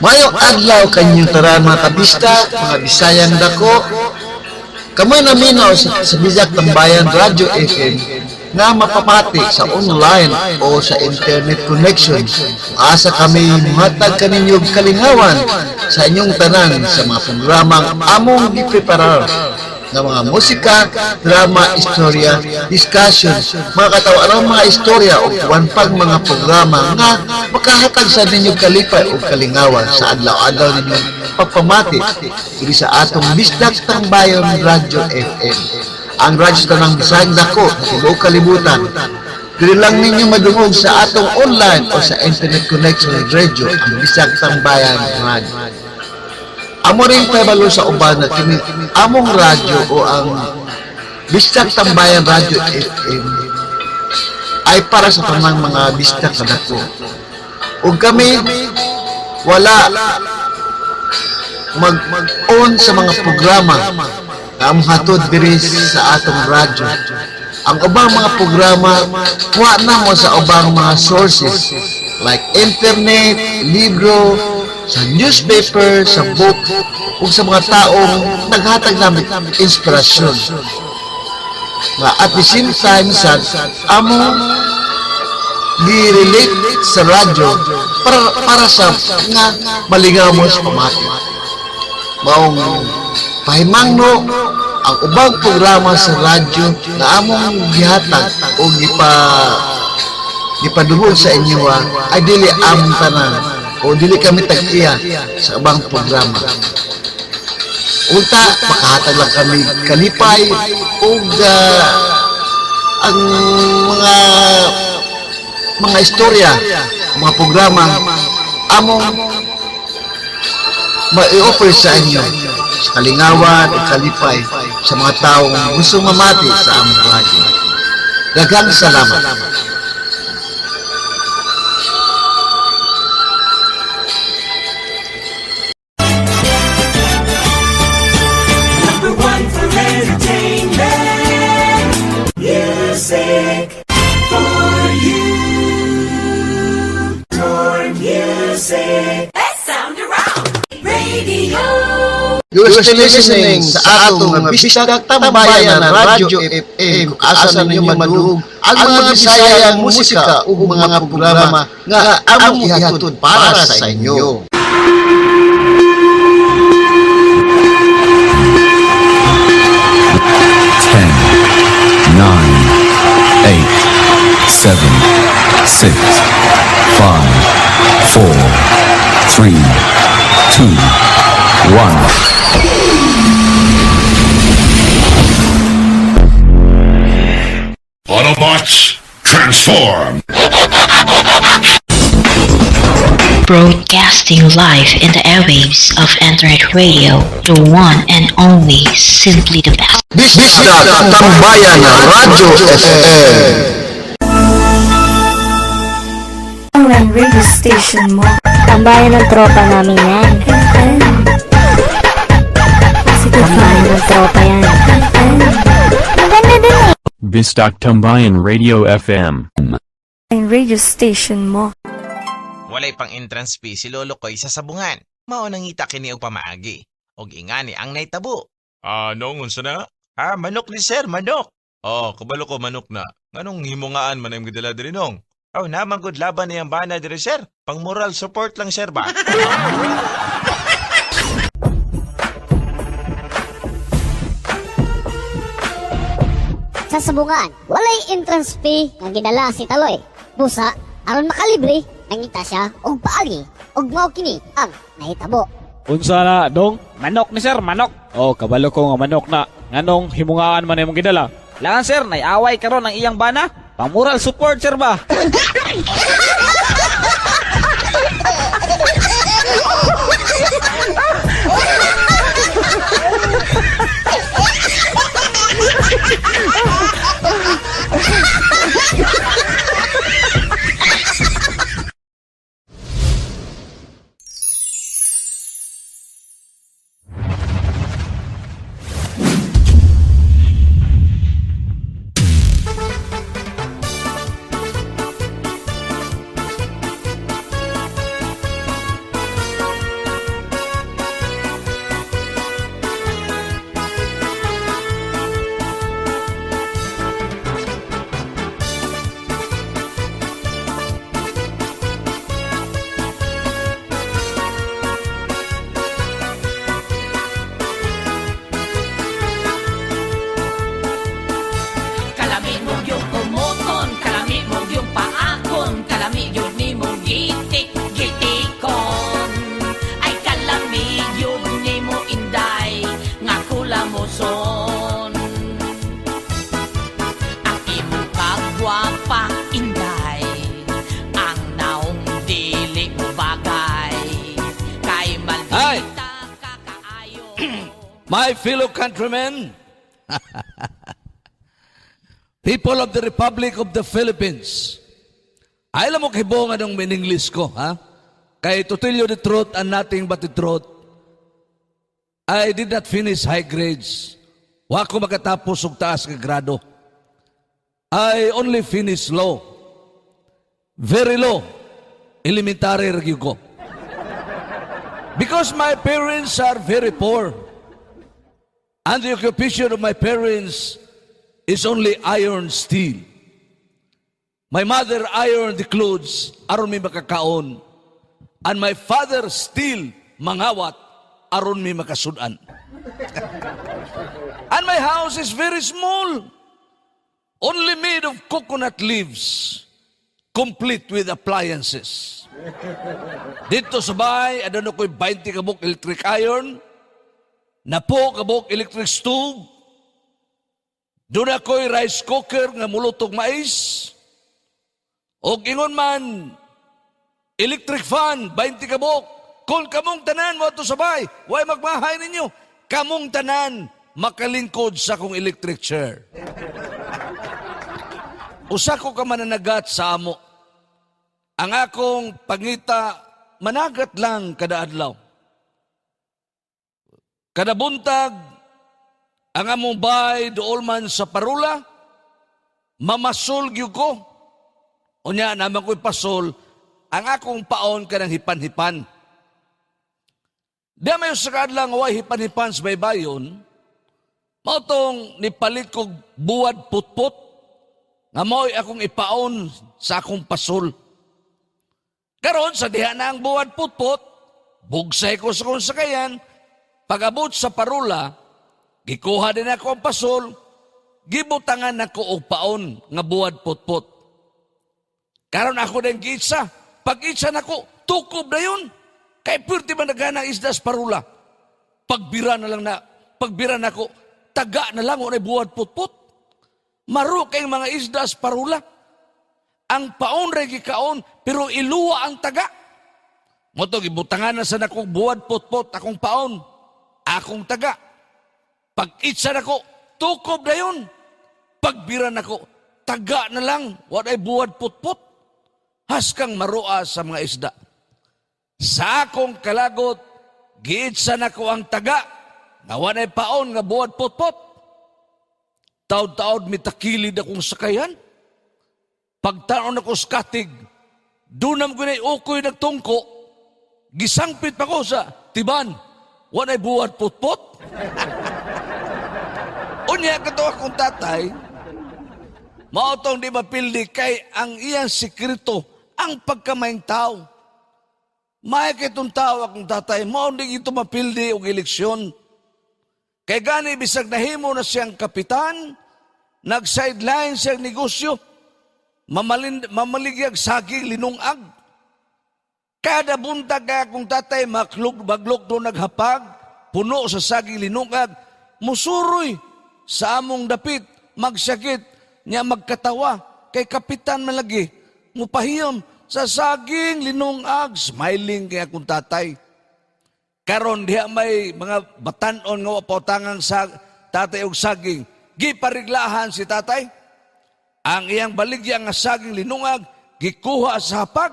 Mayong adlaw kanyang taran mga kabista, mga Bisayang dako. Kamoy naminaw sa Bijak Tambayan Radio FM nga mapapati sa online o sa internet connection. Asa kami muhatag kaninyong kalingawan sa inyong tanan sa mga programang among gipreparar ng mga musika, drama, istorya, discussion, mga katawa mga istorya o kuwanpag mga programa nga makahatag sa ninyong kalipay o kalingawan sa adlaw-adlaw ninyong pagpamati diri sa atong Bisdak Tambayan Radio FM. Ang radyo tanang Bisayang dako sa tibuok kalibutan. Dili lang ninyo madungog sa atong online o sa internet connection ng radio ang Bisdak Tambayan Radio. Amo rin pabalo sa uban na kini among radyo o ang Bisdak Tambayan Radio FM ay para sa tanang mga bisdak sa dako. Ug kami wala mag-on sa mga programa na among hatod diri sa atong radyo. Ang ubang mga programa wa na mo sa ubang mga sources like internet, libro, sa newspaper, sa book, o sa mga taong naghatag namin inspirasyon. Nga at the same time sa among di-relate sa radyo para sa nga malingaw mo sa pamati. Maong pahimangno ang ubang programa sa radyo na among gihatag o gipadungog sa inyo ay dili among tanan o dili kami tag-iya sa ubang programa. Unta, makahatag lang kami kalipay o ang mga istorya, mga programa among ma-i-offer sa inyo sa kalingawan o kalipay sa mga taong gusto mamati sa among radyo. Daghang salamat. Number one for entertainment, music for you, your music. Let's sound around radio. You're still listening sa atong Bisdak Tambayan Radio FM kung asa ninyo madungog ang mga Bisayang musika ug mga programa nga among ihatod para sa inyo. 10, 9, 8, 7, 6, 5, 4, 3, 2, 1. Autobots, transform! Broadcasting live in the airwaves of Internet Radio, the one and only, simply the best. Bisdak Tambayan Radio FM. Online radio station mo. Tambayan ng tropa namin yan. FM. Positive Tambayan ng tropa yan. FM. Maganda din eh. Bisdak Tambayan Radio FM. Online radio station mo. Walay pang entrance fee si Lolo Koy sa sabungan. Mao nangita kini og pamaagi. Og ingani ang naitabo. Nung unsa na? Manok ni sir, manok. Oh, kabalo ko manok na. Nganong himungaan man ang gidala diri nong? Naman good laban niyang bana diri sir. Pang moral support lang sir ba? Sa sabungan, walay entrance fee nga gidala si Taloy. Busa, aron makalibre, nangita siya og paagi og mao kini ang nahitabo. Unsa na, dong? Manok ni sir, manok. Oh, kabalo ko nga manok na. Nganong himungaan man imong gidala? Langan sir, nay-away karon ang iyang bana. Pamural support sir ba? My fellow countrymen, people of the Republic of the Philippines, ay alam mo kibong anong in-English ko, ha? Kay to tell you the truth and nothing but the truth, I did not finish high grades. Wa ko makatapos og taas nga grado. I only finished low. Very low. Elementary review ko. Because my parents are very poor. And the occupation of my parents is only iron steel. My mother ironed the clothes aron mi makakaon. And my father still mangawat aron mi makasudan. And my house is very small. Only made of coconut leaves, complete with appliances. Dito sa bahay, adano ko'y 20 kabuk electric iron, napo kabuk electric stove, doon ako'y rice cooker nga mulutog mais, o ingon man, electric fan, 20 kabuk. Kung kamong tanan mo ito sa bahay, huwag magmahay ninyo, kamong tanan, makalingkod sa akong electric chair. Usa ko ka mananagat sa amo. Ang akong pangita, managat lang kada adlaw. Kada buntag, ang among bahay dool man sa parula, mamasol gyud ko. Unya naman ko'y pasol, ang akong paon kanang hipan-hipan. Di may sa kadlang way hipan-hipan sa baybayon, mautong nipalit ko buwad putput, nga mo'y akong ipaon sa akong pasol. Karon sa diha na ang buwad putput, bugsay ko sa kong sakayan, pag-abot sa parula, gikuha din ako ang pasol, gibutangan ako og paon nga buwad putput. Karon ako din giitsa, pag-itsa nako, tukob na yun. Kay pwerte ba nagana isda sa parula? Pagbira na ko, taga na lang o na buwad putput. Maro kayong mga isda sa parula. Ang paon rin gikaon, pero iluwa ang taga. Moto, gibutangan na sa nakong buwad putput, akong paon, akong taga. Pag-itsa na ko, tukob na yun. Pagbira na ko, taga na lang, wala ay buwad putput. Haskang maroa sa mga isda. Sa akong kalagot, giitsa na ko ang taga, nga wala ay paon nga buwad putput. Taod-taod mitakilid akong sakayan. Pagtaon ako sa katig, dunam ko na ukoy nagtungko, gisangpit pa ko sa tiban, wanay buwad putput. Unya kato akong tatay, maotong di mapildi kay ang iyang sikreto, ang pagkamayang tao. May kitong tao akong tatay, maong di ito mapildi og eleksyon. Kay gani bisag nahimo na siyang kapitan, nag-sideline siyang negosyo, mamaligyag saging linungag. Kada buntag kaya akong tatay, maglog doon naghapag, puno sa saging linungag, musuroy sa among dapit, magsakit, niya magkatawa, kay kapitan malagi, mupahiyom sa saging linungag, smiling kaya akong tatay. Karon diha may mga batanon nga wapotangang sa tatay og saging. Gipariglahan si tatay. Ang iyang baligya nga saging linungag gikuha sa hapag.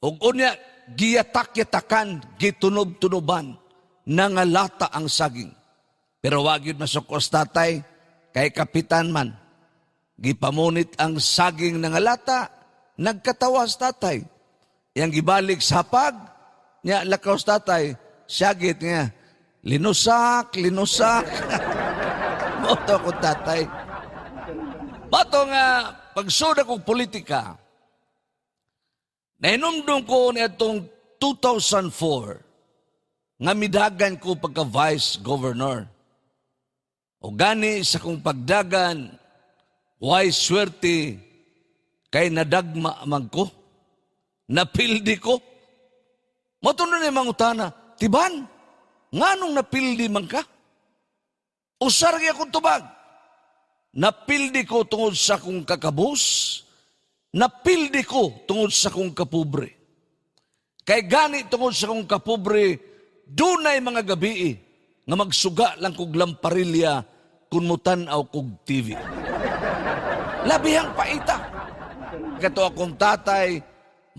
Ug unya giyatak-yatakan, gitunob-tunoban, nangalata ang saging. Pero wag yun masukos tatay, kay kapitan man. Gipamunit ang saging nangalata, nagkatawas tatay. Yang gibalik sa hapag, niya lakaw sa tatay, syagit niya, linusak. Moto ko tatay. Bato nga, pagsuda kong politika, nainumdum ko na itong 2004, nga midagan ko pagka-vice governor. O gani sa kong pagdagan, why swerte, kay nadagma man ko, napildi ko. Matunan na yung utana, tiban, nganong napildi man ka? Usar kaya akong tubag. Napildi ko tungod sa kong kakabus, napildi ko tungod sa kong kapobre. Kay gani tungod sa kong kapobre, dunay mga gabi nga magsuga lang kog lamparilya kun mutan-aw kog TV. Labihang paita. Kato akong tatay,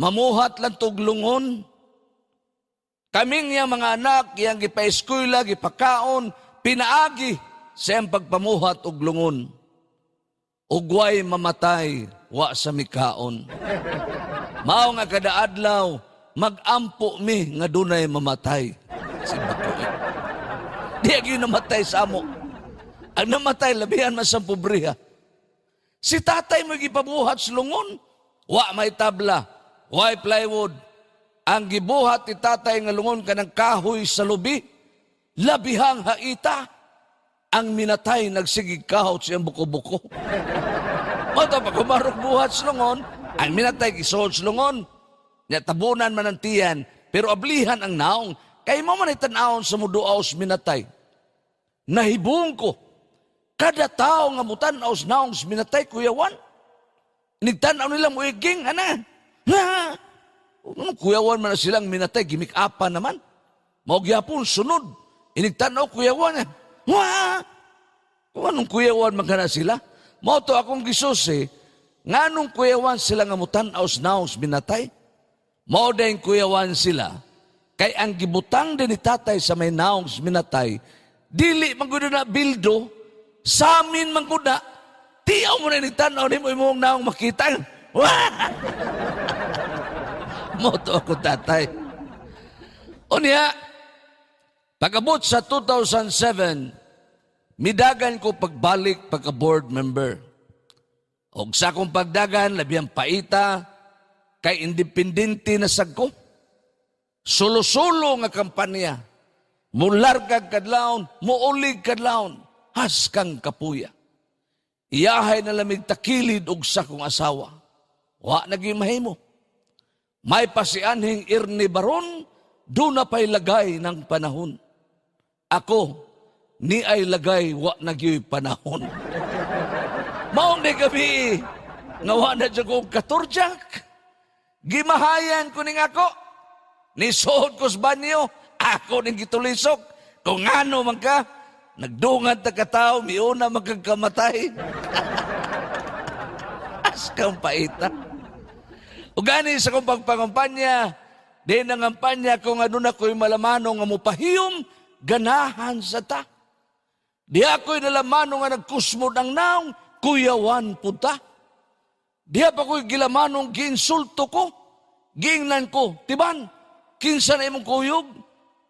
mamuhat lang tog lungon. Kaming yang mga anak, yang gipa-eskwela, gipakaon, pinaagi sa iyang pagpamuhat og lungon. Ugway mamatay, wa sa mikaon. Mao nga kada adlaw, magampo mi nga dunay mamatay. Si Bakoy. Di agi namatay sa amo. Ang namatay, labihan man sa pobriha. Si tatay mo gipabuhat sa lungon, wa may tabla, wa plywood. Ang gibuhat ni tatay nga lungon kanang kahoy sa lubi, labihang haita. Ang minatay nagsigig kahot siyang buko-buko. Mata pa kumarok buhat sa lungon, ang minatay gisuod sa lungon. Nya tabunan man ang tiyan, pero ablihan ang naong. Kay mo man itanawon sa muduaw sa minatay. Nahibong ko, kada tao nga mutanaw sa naong sa minatay, Kuya Juan. Nigtanaw nila mo iging, ana. Ha? Kuya Juan man na silang minatay, gimik-apa naman. Maugyapon, sunod. Inigtanaw, Kuya Juan. Wah! Kung anong Kuya Juan magana sila? Mauto akong gisusi, nga nung Kuya Juan sila nga mutanaw sa naong sa minatay, mao dahil Kuya Juan sila, kay ang gibutang din ni tatay sa may naong sa minatay, dili manggudo na bildo, sa amin mangguda, tiyaw mo na nitanaw, di mo imong naong makita. Wah! Moto ako tatay. O niya, pagabot sa 2007, midagan ko pagbalik pagka-board member. O sa akong pagdagan, labiyang paita, kay independente na sagko. Sulo-sulo nga kampanya. Mulargag kadlaon, muulig kadlaon, haskang kapuya. Iyahay na lamig takilid og sa kong asawa. Wa naging mahimo. May pasianhing irni baron, doon na pa'y lagay ng panahon. Ako, ni ay lagay, wa nagyoy panahon. Maong di gabi, nga wa na dyan kong katurjak. Gimahayan ko ning ako. Nisuod ko sa banyo, ako ning gitulisok. Kung ano man ka, nagdungan ta katao, miuna magkakamatay. Askang paita. O gani sa kong pagpangampanya, di nangampanya kung ano na ko'y malamano nga mupahiyom, ganahan sa ta. Di ako'y nalamano nga nagkusmod ang naong, Kuya Juan punta. Di pa ko'y gilamanong giinsulto ko, giingnan ko, tiban, kinsa na imong kuyog,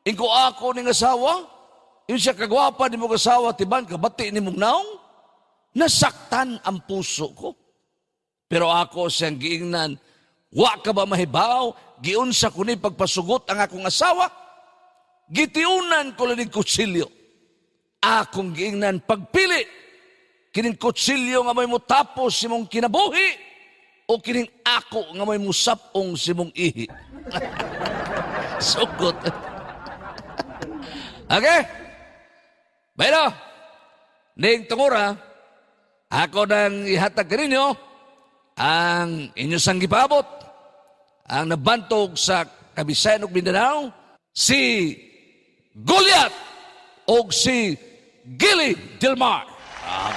ingko ako ning asawa, yung siya kagwapa ni mong asawa, tiban, kabati ni mong naong, nasaktan ang puso ko. Pero ako siyang giingnan, wa ka ba mahibaw, giunsa ko ni pagpasugot ang akong asawa, gitiunan ko lang ng kutsilyo. Akong giingnan pagpili, kining kutsilyo nga may mutapos si mong kinabuhi, o kining ako nga may musapong si mong ihi. Sugot. Okay? Pero, ning tungura, ako nang ihatag kaninyo ang inyong sanggipabot, ang nabantog sa Kabisayan ug Mindanao, si Goliath o si Gilly Dilmar.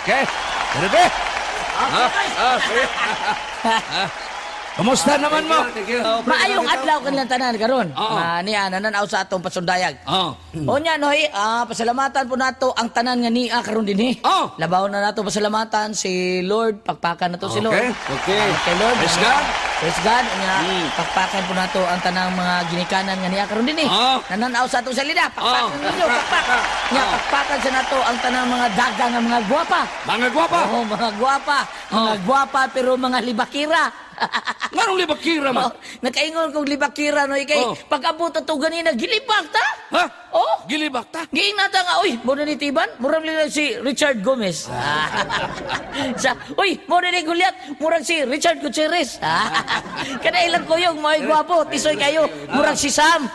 Okay? Ano ba? Kumusta naman mo? Maayong adlaw kanilang tanan karon. Niya nananaw sa atong pasundayag. O nya noy, pasalamatan po nato ang tanan nga niya karon dinhi. Labaw na nato pasalamatan si Lord, pakpakan nato si Lord. Okay. Kay Lord. Praise God. Praise God. Nya pakpakan po nato ang tanang mga ginikanan nga niya karon dinhi. Nananaw sa atong salida, pakpakan ninyo, pakpak. Nya pakpakan sa nato ang tanang mga daga nga mga gwapa. Mga gwapa? Oo, mga gwapa. Mga gwapa pero mga libakira. Nganong libakira man? Nakaingon kong libakira no ikay pag-abot ato ganina gilibak ta. Ha? Oh, gilibak ta. Giingnan ta nga oy, mo na ni Tiban, murag nila si Richard Gomez. Sa, oy, mo na ni Goliath, murag si Richard Gutierrez. Kada ilang kuyog mo'y gwapo, tisoy kayo, murag si Sam.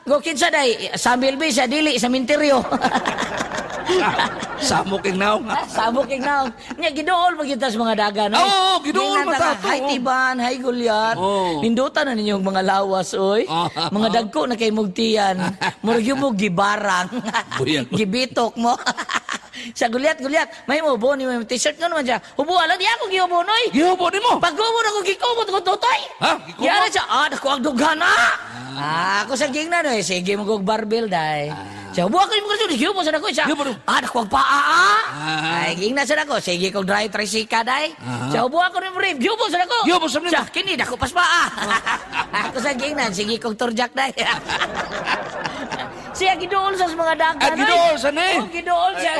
Go kinsa day, Samuel B sa dili sa minteryo. Samok ing naong. Sabok ing naong. Nya giduol magitas mga daga no. Oo, giduol man tato. Hay Tiban, hay Gulyat. Oo. Nindutan na ninyong mga lawas oy. Mga dagko na kay mugtiyan. Murag yung mo gibarang. Buyag. Gibitok mo. Sa Gulyat, may mo bo ni may t-shirt nga naman siya. Hubo ala di ako gihubo noy. Gihubo ni mo. Pagkumo na ko gikumot ko totoy. Ha? Gikumot? Yara siya, dako ang dughan na. Ako sa ging na no, sige mo kog barbell dai. Siya, buwa ko yung mga sunod, gihubo sa dako siya. Gihubo. Dako ang paa. Ay, ging na sa dako, sige kog drive trisika dai. Siya, buwa ko yung brief, gihubo sa dako. Gihubo sa brief. Siya, kini dako pas paa. Ako sa ging na, sige kog turjak dai. Siya gidool sa mga dagan. Gidool sa ni. Oh, gidool siya.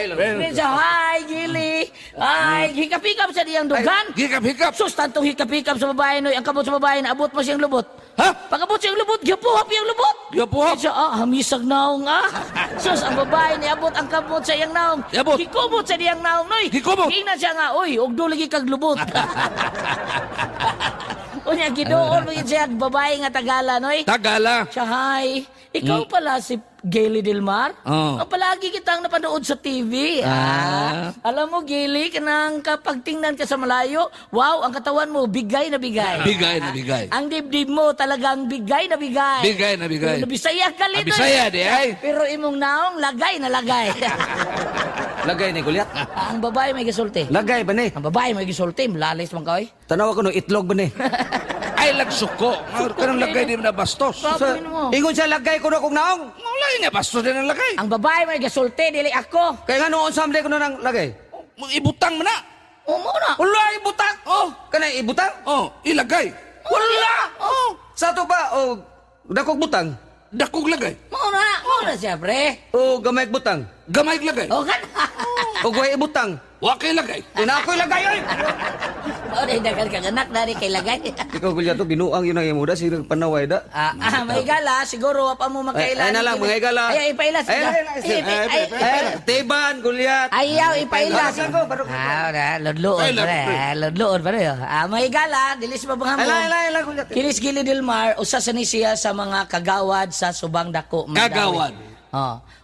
Siya, hi, gili. Ay, hikap-hikap sa diyang dugan. Hikap-hikap. Sus, tantong hikap-hikap sa babae, no. Ang kabot sa babae, naabot mo siyang lubot. Ha? Pag-abot siyang lubot, gipuhap yung lubot. Gipuhap? Siya, hamisag naong, Sus, ang babae, niabot ang kabot sa iyang naong. Niabot? Gikumot sa diyang naong, noy. Gikumot? Gina siya nga, oy, ugdo lagi kag lubot. Unya, gidoon mo yun siya, babae nga Tagala, noy. Tagala. Siya, hi. Ikaw pala si Gaily Delmar? Oh. Ang palagi kitang napanood sa TV. Alam mo, Gaily, kanang kapag tingnan ka sa malayo, wow, ang katawan mo, bigay na bigay. Bigay na bigay. Ang dibdib mo talagang bigay na bigay. Bigay na bigay. Pero Bisaya ka lito. Bisaya di ay. Pero imong naong, lagay na lagay. Lagay ni Gulyat. Ang babae may gisulti. Lagay ba ni? Ang babae may gisulti, lalis man ka, oy. Tanawa ko no, itlog ba ni? Ay, lagsuko. Kanang lagay din na bastos. Papuin mo. Ingon siya lagay ko na kong naong. Maulay niya, bastos din ang lagay. Ang babae may gisulti, dili ako. Kaya nga noon samde ko na nang lagay. Ibutang mo na. Umo na. Wala ibutang. Oh. Kanay ibutang? Oh, ilagay. Wala. Oh. Sa to ba o dakog butang? Dakog lagay. Mo na siya, pre. O gamay butang? Gamay lagay. O kan. O guway ibutang? Wakay lagay. Ina ko lagay oy. O na dagan ka anak dari kay lagay. Ikaw Gulyat to binuang yun ang imuda sila panaway da. May gala, siguro pa mo magkailan. Ay na lang mga igala. Ay, ipailas. Teban Gulyat. Ayaw, ipailas. Ko baro. Lodloon pa Lodloon pa rin. May gala, dilis pa bang hamon. Ala Gulyat. Kilis Gili Delmar, usa sa ni siya sa mga kagawad sa Subang Dako. Kagawad.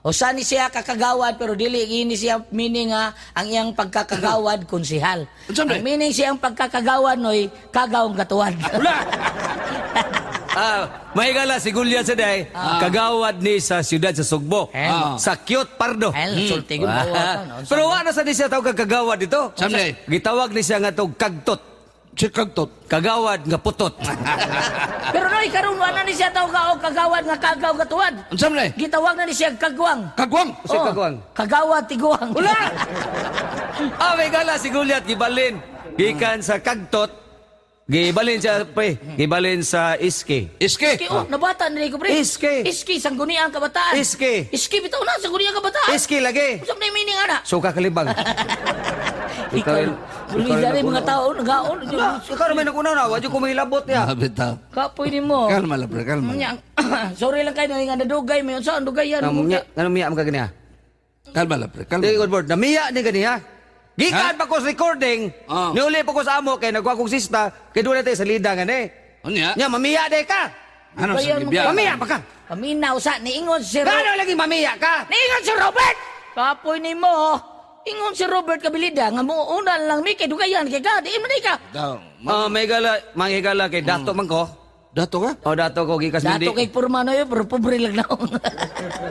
Usa ni siya kakagawad pero dili ini siya meaning nga ang iyang pagkakagawad konsihal. Ang meaning siyang pagkakagawad noy kagawang katuwad. May gala si Gulyat sa day, kagawad ni sa siyudad sa Sugbo. Sa Cute Pardo. Sulti gyud mo. Pero wala sa ni siya tawag kagawad dito. Samlay. Gitawag ni siya nga tog kagtot. Si kagtot. Kagawad nga putot. Pero noy karon wala ni siya tawag kagawad nga kagaw katuwad. Samlay. Gitawag na ni siya kagwang. Kagwang. Si kagwang. Kagawad tiguang. Wala. May gala si Gulyat gibalin. Gikan sa kagtot. Gibalin siya pre. Gibalin sa iske. Iske. Iski, nabata na ko pre. Iske. Iski, sangguniang kabataan. Iske. Iski, bitaw na, sangguniang kabataan. Iske lagi. Usap na yung meaning, ana. Suka kalibang. Ikaw, bulida rin mga tao, nagaon. Ikaw naman nakunaw na. Wadyo kumahilabot niya. Bitaw. Kapoy ni mo. Kalma lang, pre. Kalma. Sorry lang kayo, nga nadugay. May unsa, ang dugay yan. Anong miya mo ka ganiya? Kalma lang, pre. Kalma. Hindi, good board. Namiya ni ganiya. Gikan pa ko sa recording. Niuli pa ko sa amo. Kaya nagwa kong sista. Kaya doon natin sa lida nga ni. Ano niya? Nya, mamiya de ka. Ano sa bibiyang? Mamiya pa ka. Paminaw sa, niingon si Robert. Gano'n lagi mamiya ka? Niingon si Robert! Kapoy ni mo. Ingon si Robert Kabilida, nga mo una lang mi kay dugayan kay ka. Di man ka. May gala, mga gala kay Dato man ko. Dato ka? O Dato ko gikas hindi. Dato kay purma na yun, pero pobre lang na.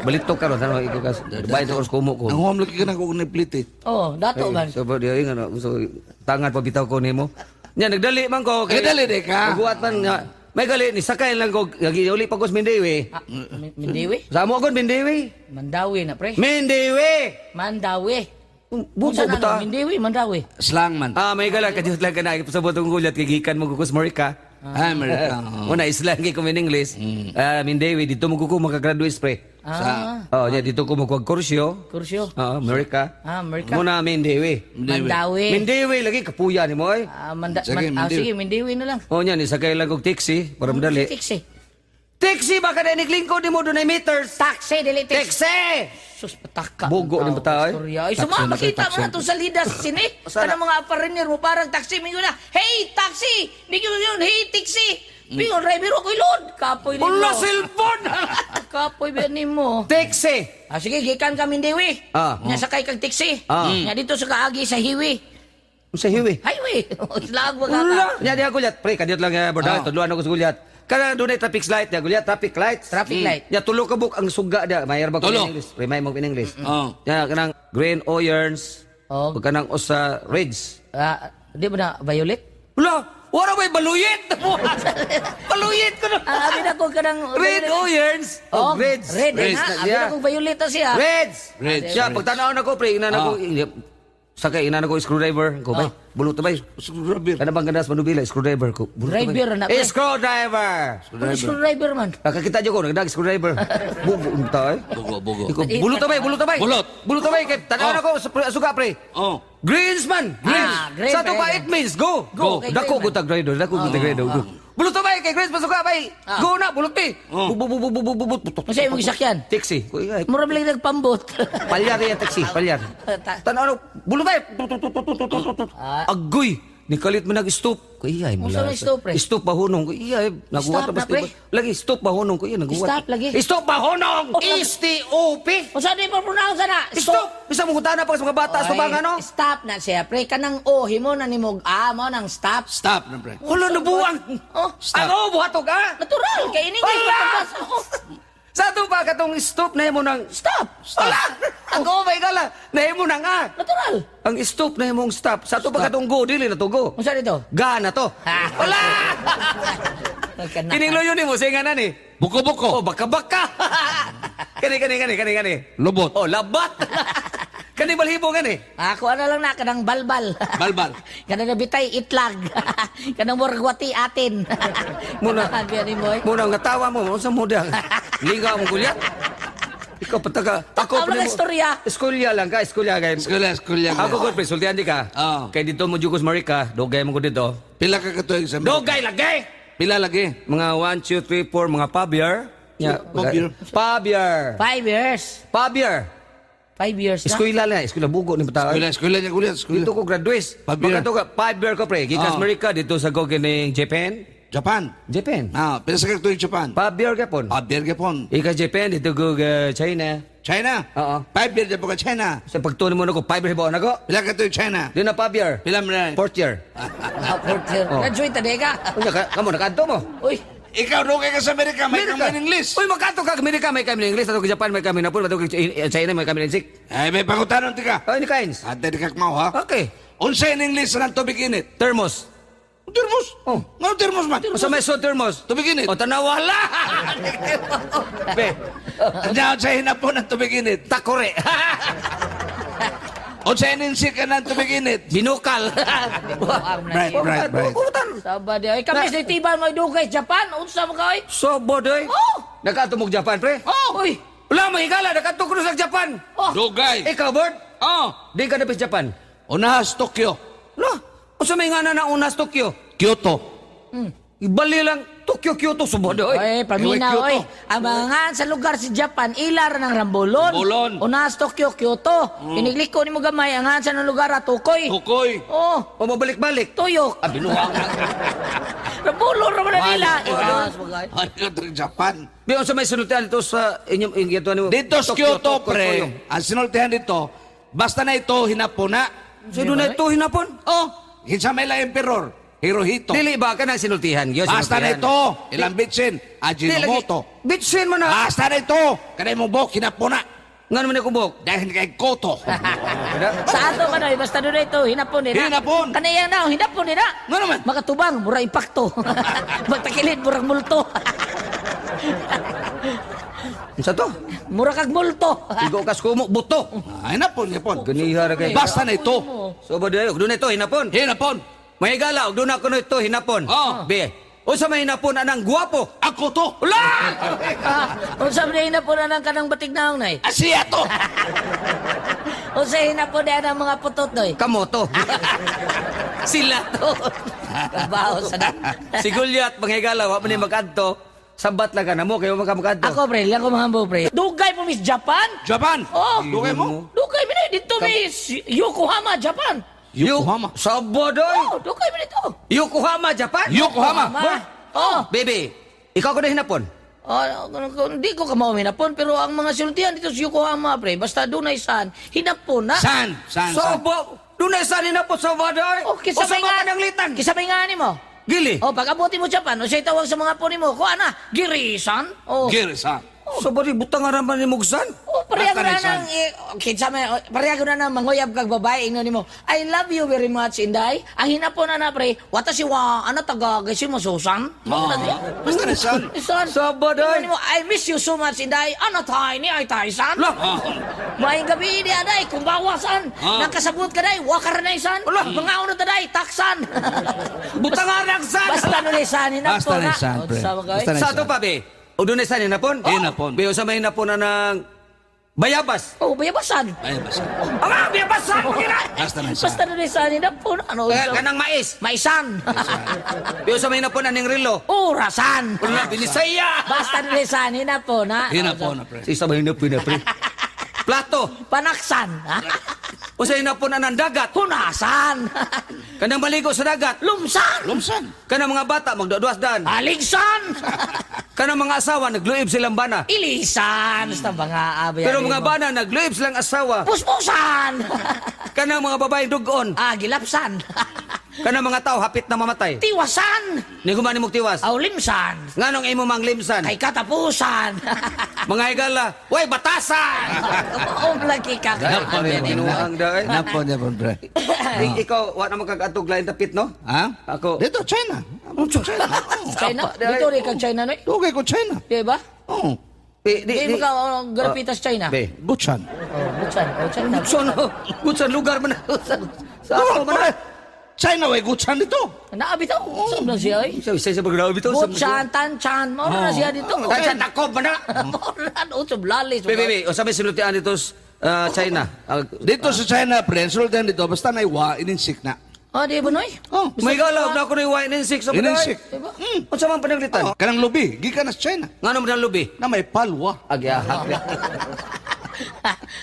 Balitok ka ron, ano ikas. Bayan sa oras kumo ko. Ang huwam lagi ka na kung naiplitit. Oh, dato man. So, dia ingat, so, tangan pa bitaw ko nimo. Nya, nagdali man ko. Nagdali de ka? Naguat man, may gali, ni sakay lang ko, uli pa ko sa Mindewi. Mindewi? Sa mo ako, Mindewi. Mandawi na, pre. Mindewi! Mandawi. Buko buta. Mindewi, Mandawi. Slang man. May gala, kadiyos lang ka na, pasabot ang gulat, kigikan mo kukus Morika. America. Una, islang ko in English. Mindewi, dito mo kuku makagraduate pre. Dito ko magkursyo. Kursyo? Amerika. Amerika. Muna Mindewi. Mandawi. Mindewi, lagi kapuya ni mo ay. Sige, Mindewi na lang. Nya, ni sakay lang kog taxi, para madali. Taxi. Taxi, baka na niglingkod ni mo doon ay meters. Taxi, dili taxi. Taxi! Sus, pataka. Bugo ni bata ay. Ay, suma, makita mo na ito sa lidas, sini. Kana mga aparenyer mo, parang taxi. Mingo na, hey, taxi! Mingo yun, hey, taxi! Pingon driver ako'y load. Kapoy din mo. Wala cellphone! Kapoy ba ni mo? Taxi! Sige, gikan kami diwi. Nya sakay kag taxi. Nya dito sa kaagi sa hiwi. Sa hiwi? Highway. Slag ba Wala! ka? Nya diha gulyat. Pre, kadiyot lang borda. Tudluan ako sa gulyat. Kana doon ay traffic light niya, gulyat, traffic lights. Traffic light. Ya tulo ka buk ang suga dia, mayar ba ko in English? Pre, may mo in English. Ya kanang green irons. Kanang usa reds. Di ba na violet? Wala, wala ba baluyit? Baluyit ko na. Abi na ko kanang Red irons. Oh, Reds. red na. Abi na kong violet na siya. Reds. Ya, pagtanaw na ko pre, ina na ko sakay ina na ko screwdriver ko bay. Bulot bay. Screwdriver. Kana bang gandas manubila screwdriver ko. Driver na. Screwdriver. Screwdriver man. Kakakita jo ko nagdag screwdriver. Bugo unta eh. Bugo. Bulot bay. Bulot. Bulot bay kay tanaw na ko suga pre. Greensman. green, Sa to ba green. it means go. Go, kay Dako Greenman. gutag rider, dako gutag rider. Bulot bay kay Greensman suga bay. Go na bulot ti. Bu. Masay mo gisakyan. Taxi. Mura balik nagpambot. Palyar yan taxi, palyar. Tanaw na bulot bay. Agoy. Nikalit mo nag-stop. Ko iyay mo. Unsa may stop, pre? Stop bahunong ko iyay. Stop Naguwat na, pre? Lagi stop bahunong ko iya naguwat. Stop lagi. Stop bahunong. STOP. Unsa di mo pronounce na? Stop. Bisa mo kutana pa sa mga bata sa bang ano? Stop na siya, pre. Kanang O, himo na ni mog A mo nang stop. Stop na, pre. Hulo na buwang. Stop. Ano buhatog ah? Natural kay ini Sa to pa katong stop na mo nang Stop. wala. Ang go may gala. Na mo nang ah. Natural. Ang stop na mong stop. Sa to pa katong go dili na to go. Unsa dito? Ga na to. Wala. Kining loyo ni mo singanan ni. Buko-buko. Oh, baka-baka. Kani. Lubot. Oh, labat. Kani balhibo gani. Ako ano lang na kanang balbal. Balbal. Kanang nabitay itlag. Kanang muragwati atin. Muna. Gani mo. Muna nga tawa mo sa muda. Liga mo gulyat. Ikaw pataga. Ako Ako na istorya. Eskolya lang ka, eskolya kay. Eskulya. Ako ko pre, sultihan di ka. Kay dito mo Jugos Marica, dogay mo ko dito. Pila ka katuig sa Dogay lagay. Pila lagi? Mga 1, 2, 3, 4, mga pabiar. Pabiar. 5 years. Pabiar. 5 years na. Eskwela lang, eskwela bugo ni bata. Eskulya niya gulyat. Dito ko graduate. Pabiar. Pagkato ka, pabiar ko pre. Gikas America dito sa go kini Japan. Japan. Pila sa katuig Japan? Pabiar ka pon. Pabiar gapon. Ikas Japan dito go China. China? Oo. 5 years po ka China. Sa pagtunin mo na ko, pabiar ba na ko? Pila katuig China? Di na pabiar. Pila mo na? 4th year. Fourth year. Graduate na ka. Unya ka, kamo nakadto mo. Uy. Ikaw dogay ka sa Amerika, may kami English. Uy, magkato ka Amerika, may kami English, ato ka Japan, may kami Napol, ato ka China, may kami Insik. Ay, may pangutanon ti ka. Oh, ini kains. Ate di ka kamaw ha? Okay. Unsa in English ng tubig init? Thermos. Thermos? Oh. Nga thermos man. O sa may so thermos. Tubig init. O tanawala. Be. Anya sa hinapon ng tubig init. Takore. O sa ininsik ka ng tubig init. Binukal. Right. Saba di. Ay kami sa tiban mo dugay Japan. Unsa mo ka oy? So bodoy. Oh. Nakatumog Japan, pre. Oh. Uy. Wala mo higala, nakatukro sa Japan. Dugay. Ikaw, Bert? Oh. Di ka napis Japan. Unahas Tokyo. No. O sa may nga na unas Tokyo. Kyoto. Ibali lang Tokyo, Kyoto, subodoy. Oy, pamina Kyoto. oy. Ang mga sa lugar sa Japan, ilar ng Rambolon. Rambolon. Unas Tokyo, Kyoto. Pinigliko ni mo gamay ang sa ng lugar Tukoy. Tukoy. Oh, O mabalik-balik. tuyok. Binuha ka. Rambolon ra man na nila. Ano ito Japan? Di sa may sunutian dito sa inyong ingito ni mo. Dito sa Kyoto, pre. Ang sinultihan dito, basta na ito hinapuna. Sino na ito hinapon? Oh, hinsa may lang emperor. Hirohito. Dili ba ka ng sinultihan? Yo, Basta na sinultihan. ito. Ilang bitsin. Ajinomoto. Bitsin mo na. Basta na ito. Kanay mo bok, hinapuna. Nga naman ako buk. Dahil kay Koto. Sa ato man oy, basta doon ito, hinapon nila. Hinapon. Kanaya na, hinapon nila. Nga naman. Makatubang, mura impakto. Magtakilid, murag multo. Sa to? Mura kag multo. Igo kas kumo buto. Hinapon, hinapon. Ganiha ra kay. Basta na ito. So ba dayo, doon ito hinapon. Hinapon. May gala, doon ako no ito hinapon. Oh. Be. O sa may hinapon anang guwapo. Ako to. Ula! O sa hinapon na ng kanang batig naong nay. Asiya to. O sa hinapon na ng mga putot noy. Kamoto. Sila to. Kabaho sa na. Si Gulyat, manghigala, wa man ni mag-adto. Sabat lang ka na mo, kayo magkamakadto. Ako pre, lang ko mahambo pre. Dugay po Miss Japan. Japan. Oh. Dugay mo. Dugay mo dito Miss Yokohama, Japan. Yokohama. Sabodoy. Oh, dugay mo dito. Yokohama, Japan? Yokohama. Ba? Oh. Baby, ikaw ko na hinapon. Hindi ko kamao hinapon, pero ang mga sultihan dito sa Yokohama, pre, basta doon ay san, hinapon na. San? Doon na saan hinapon sa Baday? Oh, kisabay nga ng litan. Kisabay nga ni mo. Gili. Oh, pag abuti mo Japan, o siya'y tawag sa mga puni mo, kuha na, girisan. Oh. Girisan. Sa Baday, butang nga naman ni Mugsan. Oh, pareho na Basta nang, pareho na nang mangoyab kag babae, ingno nimo. I love you very much, Inday. Ang hinapon na pre, watashi wa, taga, gasi mo, Susan? Basta na san. Son, Sa Baday. ingno nimo, I miss you so much, Inday. Tay ni ay Taisan? Maayong gabi ni Aday, kung bawasan. Nakasabot ka day, wakar na isan. Mga uno ta day, taksan. Butang nga ng san. Basta na isan, hinapon na. Basta na isan, pre. Basta na Sa ato pa, be. O doon na saan hinapon? Hinapon. Be, o sa may hinapon na ng bayabas. Oh, bayabasan. Ay, basta. Bayabasan! Basta na san. Basta na isan, hinapon. Ano? Kanang mais. Maisan. Be, o sa may hinapon na ng rilo. Orasan. Wala, binisaya! Basta na isan, hinapon, ha? Hinapon na, pre. Isa ba hinapon na, pre? Plato. Panaksan. O sa hinapon na ng dagat. Hunasan. Kanang maligo sa dagat. Lumsan. Lumsan. Kanang mga bata, magduduasdan. Aligsan. Kanang mga asawa, nagluib silang bana. Ilisan. Basta mga abay. Pero mga bana, nagluib silang asawa. Puspusan. Kanang mga babaeng dugon. Gilapsan. Kanang mga tao, hapit na mamatay. Tiwasan. Ni gumani mong tiwas. Limsan. Nganong imo mang limsan. Kay katapusan. Mga higala, way, batasan! Lagi ka. Tinuang dahil. Napon niya, pre. Ikaw, wala naman kag-atog lain tapit, no? Ha? Ako. Dito, China. China? Dito rin kang China, no? Dugay ko China. Diba? Oh. Di ba ka garapitas China? Be. Butchan. Butsan. China. Gutsan lugar man. Sa ako man. China, way gutsan dito. Naabi to. Saan na siya eh? Sa paglaw bitaw. Butsan, Tanchan. Mauro na siya dito. Tansyan, takob man na. Mauro na. Utob lalis. Be, o sabi sinutian dito sa China. Dito sa China, pre, sultan dito, basta na iwa, ininsik na. Di ba, Noy? Oh, May galaw na ako na yung wine and six sa baday. Ininsik. O sa mga panaglitan. Kanang lubi, gikan na sa China. Nga naman ang lubi. Na may palwa. Agyahak.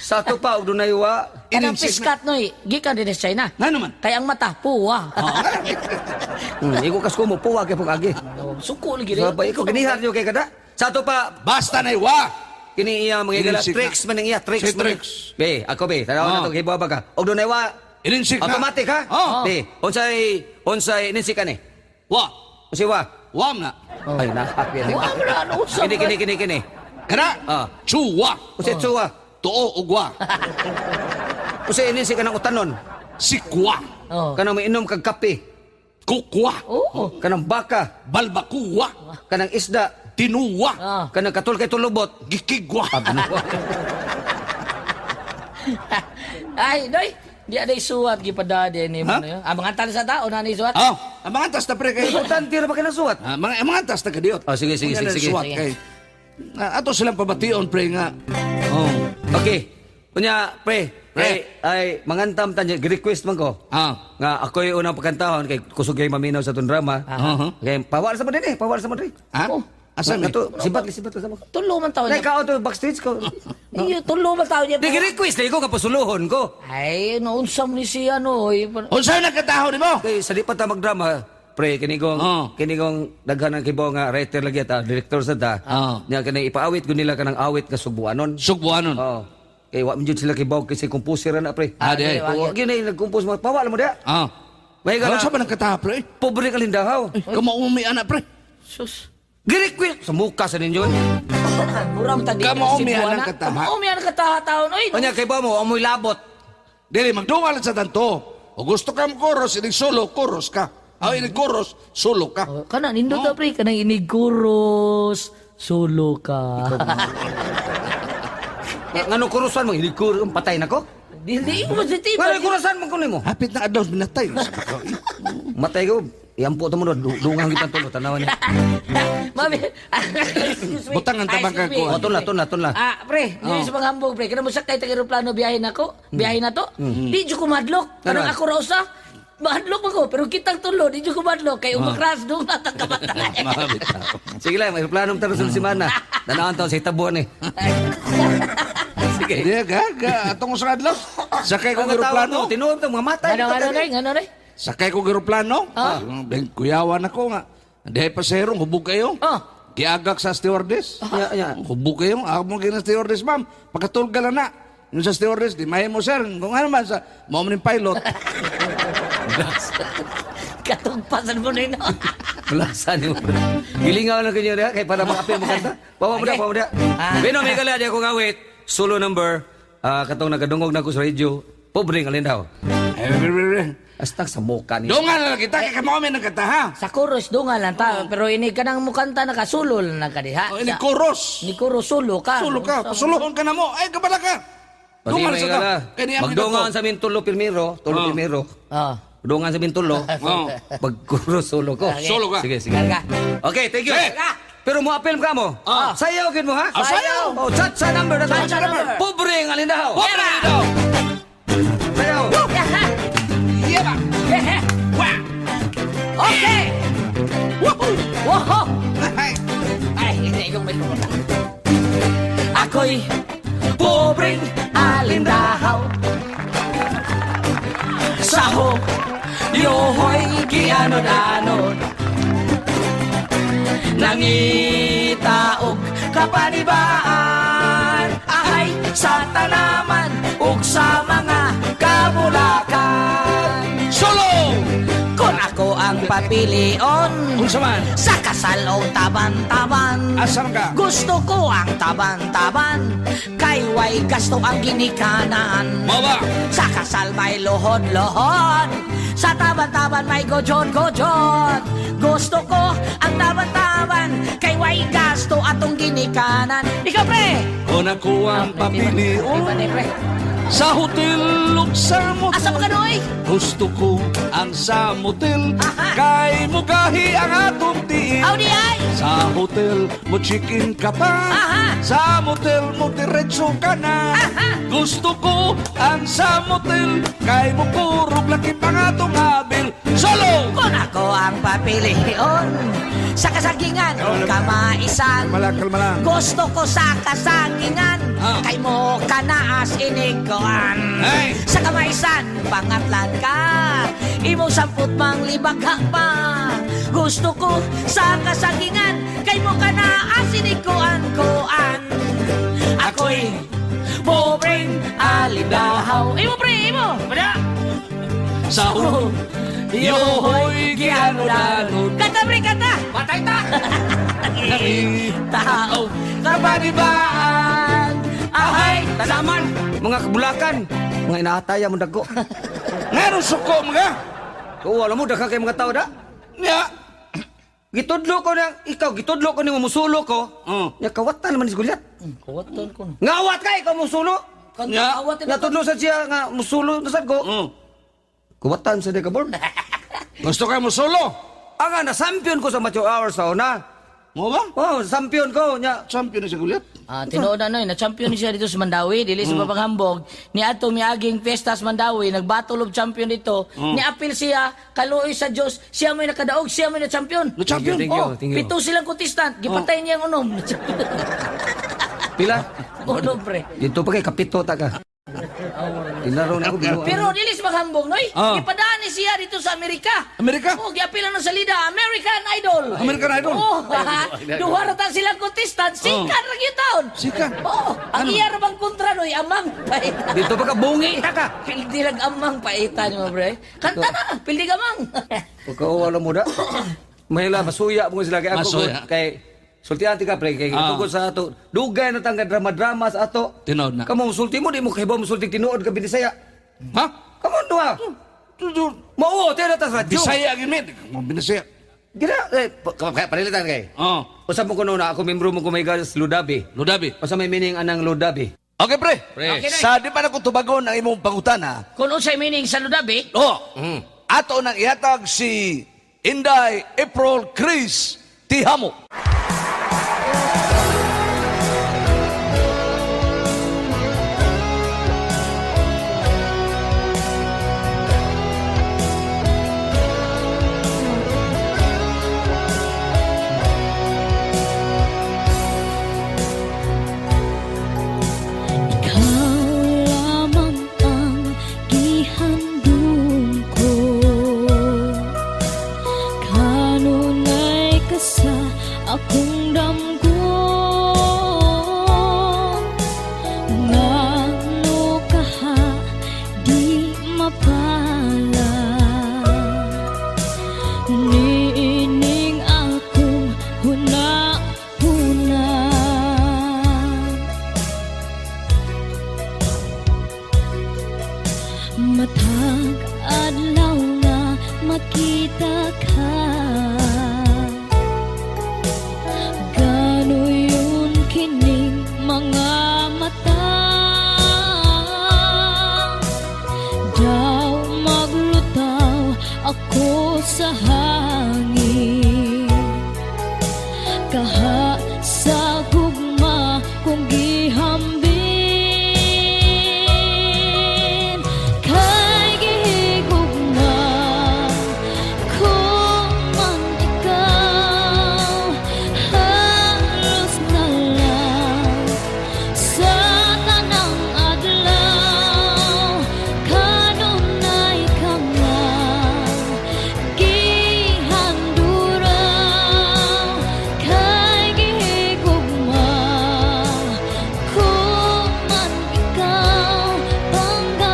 Sa ito pa, o doon na iwa. Kanang piskat, Noy. Gikan din sa China. Nga naman. Kaya ang mata, puwa. Iko kas ko mo, puwag kay pag-agi. Suko lagi rin. Sabay, ikaw ginihar niyo kay kada. Sa ito pa, Basta na iwa. kini iya mga igala, Ininsik tricks man iya, tricks. Si man. tricks. Be, ako be, tanaw na to, kibawa ka. O doon na iwa, Ininsik na. automatic ha? Oh. Be, onsay, inisik ka ni. Wa. Usi wa. Wam na. Ay, nakapya. Ano sa Kini. Kana. Chuwa. Usi tsuwa. Tuo ugwa. Usi inisik ka ng utanon. Sikwa. Kanang may inom kag kape. Kukwa. Kanang baka. Balbakuwa. Kanang isda. Tinuwa. Kanang katul kay tulubot. Gikigwa. Ay, Noy. Di ada suwat gipadade ni mo. Mga antal sa tao na ni suwat. Oh, ang mga antas na pre kay. Importante ra ba kinasuwat? Mga antas na kadiyot. Oh, sige. Suwat kay. Ato silang pabation pre nga. Oh. Okay. Kunya, pre, ay mangantam tanya, request man ko. Nga ako'y unang pagkantahon kay kusog kay maminaw sa tong drama. Kay pawal sa mo din eh, pawal sa mo din. Ha? Asan ni? Ato, sibat sa mo. Tulo man tao Nay niya. ka to backstage ko. Iyo, tulo man tao niya. Di request ko nga pasuluhon ko. Ay, naunsam ni siya, Noy. Unsay nakatahon nimo? Kay sa di pa ta magdrama, pre, kinigong daghan ang kibaw nga writer lagi ta, director sa ta. Nya kanay ipaawit ko nila kanang awit nga subuanon. Sugbuanon. Oo. Kay wa man jud sila kibaw kasi composer na pre. Di. Gini nag-compose mo, pawal mo da. May Ano gana. sa man nakataha pre? Pobre kalindahaw. Kamaumi anak pre. Sus. Gi-request sa muka sa ninyo. Muram tadi. Kamaumi ang kataha. Kamaumi ang kataha tao, Noy. Kanya kay ba mo amoy labot. Dili magdungal sa tanto. O gusto ka mo chorus, inig solo, chorus ka. Inig chorus, solo ka. Kana nindot na pre, kanang iniguros. Solo ka. Ngano kurusan mo hilikur patay nako? Dili mo sa tiba. Ngano kurusan mo kuno mo? Hapit na adlaw binatay. Matay ko. Iampo to mo dungang kita tulo tanawan niya. Mami. Excuse me. Butang ang tabang Excuse me. ka ko. Tunla. Pre, dili sa mga hambog, pre. Kana mo sakay tag eroplano biyahe nako. Biyahe na to. Di jud ko madlok. Kanang ako ra usa. Madlok ako, pero kitang tulo, di jud ko madlok kay umakras dong natang kamatay. Sige lang, may planong taro sa semana. Tanawan to sa tabuan eh. Sige. Di gaga atong sa adlaw. Sakay ko eroplano. Tinuod to mga matay. Ano, Noy? Sakay ko eroplano. Ben kuyawan ako nga. Dahil pasero, hubog kayo. Kiagak sa stewardess. Hubog kayo. Ako mo kina stewardess, ma'am. Pagkatulga lang na. Yung sa stewardess, di mahe mo, sir. Kung ano man sa moment pilot. Katugpasan mo rin. Belasan mo. Gilingaw na kanyo kay para makapil mo kanta. Pawa mo da. Bino, may kala di ako ngawit. Solo number. Katong nagadungog na ko sa radio. Pobre nga daw. Astag sa muka ni. Dungan na kita, kaya mo kami nagkata, ha? Sa chorus dungan lang ta, pero ini ka nang mukanta nakasulol na ka diha. Ini chorus. Ni chorus solo ka. Sulo ka, pasuluhon ka na mo. Ay, kabala ka. Dungan sa ta. Magdungan sa mintulo pirmiro. Tulo pirmiro. Dungan sa mintulo. Pagkuro solo ko. Solo ka. Sige. Okay, thank you. Pero mo apel ka mo. Sayaw gid mo ha? Sayaw. Oh, chat sa number na to. Chat sa number. Pobre nga lindaw. Pobre nga lindaw. Sayaw. Yeba. Okay. Woohoo. Ay, hindi ko may tulong. Ako'y pobreng alindahaw. Saho, yohoy gianod-anod. Nangitaog kapanibaan. Ahay sa tanaman ug sa mga kabulakan. Solo! Kung ako ang papilion Unsa man? sa kasal o taban-taban, Asam ka? gusto ko ang taban-taban. Kay way gasto ang ginikanan. Mawa! Sa kasal may lohod-lohod, sa taban-taban may gojod-gojod. Gusto ko ang taban-taban, kay way gasto atong ginikanan. Ikaw, pre! Kung ako ang papilion Iba ni pre. sa hotel ug sa motel. Asa mo ka, Noy? Gusto ko ang sa motel. Aha. Kay mugahi ang atong tiil. Aw di ay! Sa hotel mo chicken ka pa. Aha. Sa motel mo diretso ka na. Aha. Gusto ko ang sa motel. Kay mo purog laki pa nga itong habil. Solo! Kung ako ang papilion sa kasagingan o kamaisan, Kalma lang. gusto ko sa kasagingan, kay mo kanaas iniguan. Hey! Sa kamaisan, pangatlan ka, imo samput mang libagha pa. Gusto ko sa kasagingan, kay mo kanaas iniguan-kuan. Ako'y pobreng alindahaw. Imo pre, imo! Pada! Sa yohoy gianod-anod. Kata pre, kata! Patay ta! Tao, kapanibaan, ahay, Tanaman, mga kabulakan, mga inaataya mo dago. Ngayon suko mga. Oo, alam mo daghan kay mga tao da. Nya. Gitudlo ko na ikaw, gitudlo ko ni musulo ko. Nya kawatan naman ni gulyat. Kawatan ko. Ngawat kay ikaw musulo. Nya. Nya tudlo sa siya nga musulo na sad ko. Kawatan sa de kabor. Gusto kayo mo solo? Anga na champion ko sa macho hours sa una. Mo ba? Oh, champion ko nya. Champion na siya gulit. Tinuod na noy, na-champion siya dito sa Mandawi, dili sa Papanghambog. Ni ato miaging fiesta sa Mandawi, nagbattle of champion dito. Ni apil siya, kaluoy sa Dios, siya may nakadaog, siya may na-champion. Na-champion? Thank you, Oh, thank you. pito silang contestant, gipatay niya ang unom. Pila? Unom pre. Dito pa kay kapito ta ka. Tinaro na ako binuha. Pero dili sa Papanghambog noy, ipadaan ni siya dito sa Amerika. Amerika? Oh, giapilan ng salida, American Idol. American Idol? Oh, duha ra ta silang contestant, sikan ra gyud taon. Sikan? Oh, ang iya ra bang kontra noy, amang paita. Dito pa ka bungi ta ka. Pildi lang amang paita niyo, bre. Kanta na, pildi gamang. Pagkawala mo da. Mahila masuya mo sila kay ako Masuya. kay sultihan ti ka pre kay tungkol sa ato. Dugay na tangga drama-drama sa ato. Tinood na. Kamo sulti mo di mo kahibaw mo sulti tinuod ka Binisaya. Ha? Kamo duha. Mao tira ta sa radyo. Bisaya gini. Mo binasaya. Gira panilitan kay. Oh. Usap mo kuno na ako membro mo kumayga sa Ludabi. Ludabi. Usa may meaning anang Ludabi. Okay, pre. Okay, Sa di pa na kung tubagon ang imong pangutana. Kung unsay meaning sa Ludabi, Ato nang ihatag si Inday April Chris Tihamo. Lamang ang ihandong ko, kanunay makita ka. Gano yun kining mga mata, daw maglutaw ako sa hangin. Kaha sa gugma kong gihambin, kay gihigugma kung man ikaw. Halos na lang sa tanang adlaw, kanunay ka nga gihanduraw, kay gihigugma kung man ikaw panggaan.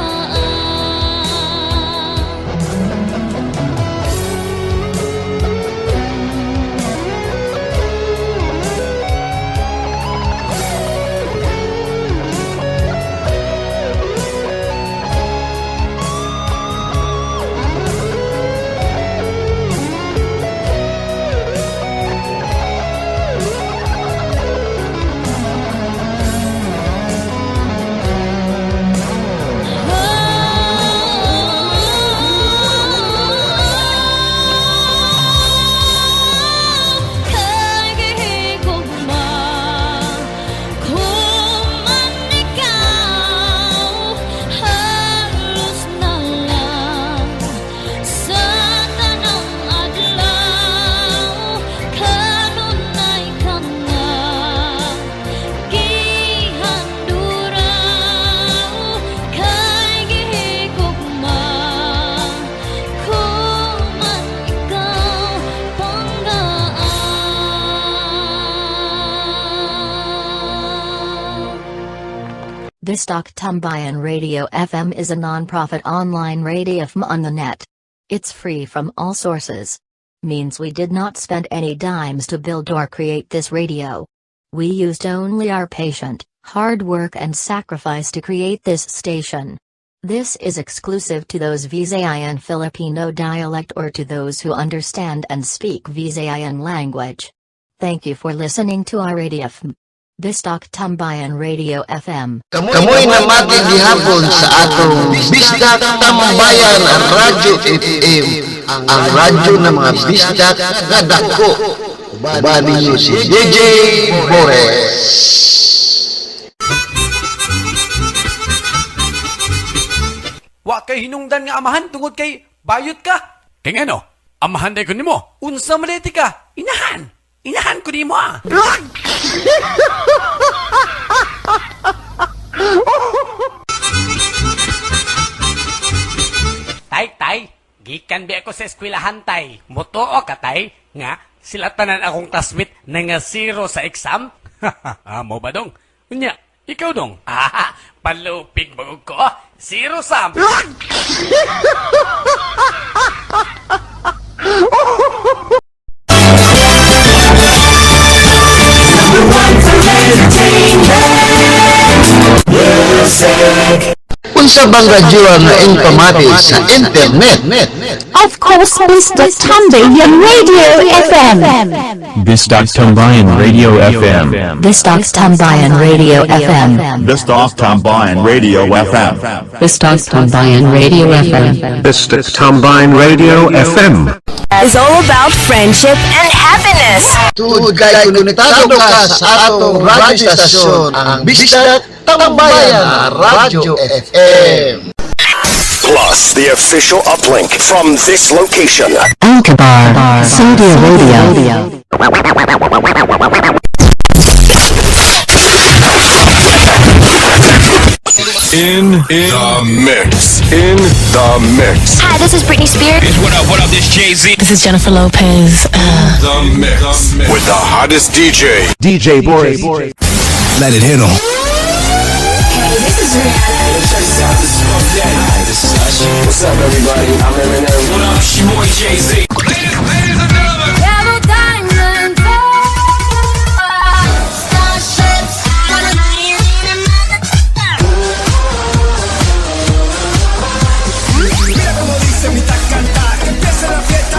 Kay gihigugma kung man ikaw. Halos na lang sa tanang adlaw, kanunay ka nga gihanduraw, kay gihigugma kung man ikaw panggaan. This Tambayan Radio FM is a non-profit online radio FM on the net. It's free from all sources. Means we did not spend any dimes to build or create this radio. We used only our patient, hard work and sacrifice to create this station. This is exclusive to those Visayan Filipino dialect or to those who understand and speak Visayan language. Thank you for listening to our radio FM. This Tambayan Radio FM. Kamoy namati gihapon sa atong Bisdak Tambayan Radyo FM, ang radyo ng mga bisdak nga dako. Uban ninyo si DJ Bores. Wa kay hinungdan nga amahan tungod kay bayot ka. Kay ano? Amahan day ko nimo. Unsa man day ka? Inahan. Inahan ko nimo ah. Tay, gikan bi ako sa eskwelahan tay. Motoo ka tay nga sila tanan akong classmate na nga zero sa exam. Mo ba dong? Unya, ikaw dong. Palupig bagog ko. Zero sam. Unsa bang radyo nga informative sa internet? Of course, Mr. Tambayan Radio FM. This Tambayan Radio FM. This Tambayan Radio FM. This Tambayan Radio FM. This Tambayan Radio FM. This Tambayan Radio FM. Is all about friendship and happiness. Tuod kay konektado ka sa atong radyo stasyon, ang Bisdak Tambayan Radyo FM. Plus the official uplink from this location. Ankabar Saudi Radio. In the mix. In the mix. Hi, this is Britney Spears. What up, this Jay-Z. This is Jennifer Lopez. The mix. With the hottest DJ. DJ Boris. Let it hit 'em. Hey, this is Rihanna. Hi, this is Usher. What's up, everybody? I'm Eminem. What up, it's your boy Jay-Z. Ladies and gentlemen. Double diamond. Starships. Mira como dice mitad cantar, empieza la fiesta.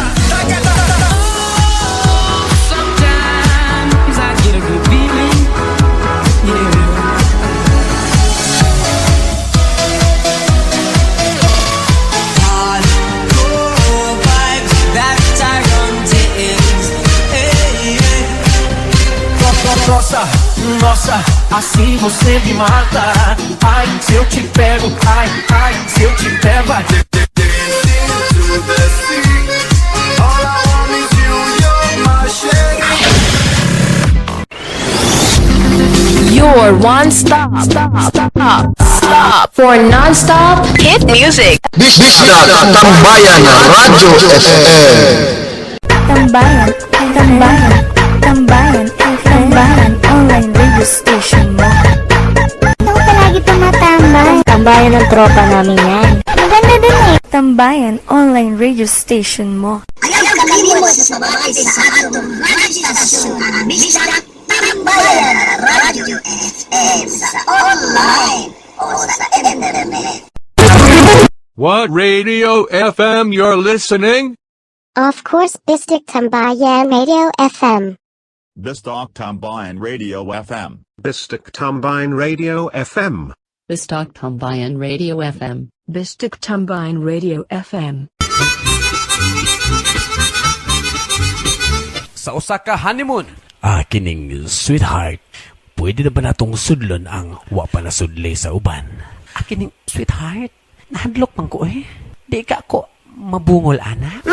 Nossa, assim você me mata. Ai, se eu te pego, ai, ai, se eu te pego, ai. Your one stop for non-stop hit music. Bisdak Tambayan Radio FM. Tambayan, Tambayan, Tambayan, Tambayan, online radio station mo. Ikaw palagi tumatambay. Tambayan ng tropa namin yan. Maganda din eh. Tambayan, online radio station mo. Ayaw kakalimot sa bahay sa atong radyo-stasyon ang Bisdak Tambayan Radio FM sa online o sa internet. What radio FM you're listening? Of course, Bisdak Tambayan Radio FM. Bisdak Tambayan Radio FM. Bisdak Tambayan Radio FM. Bisdak Tambayan Radio FM. Bisdak Tambayan Radio FM. Sa usa ka honeymoon, kining sweetheart, pwede na ba natong sudlon ang wa pa na sudlay sa uban? Kining sweetheart, nahadlok man ko eh. Di ka ako mabungol, ana.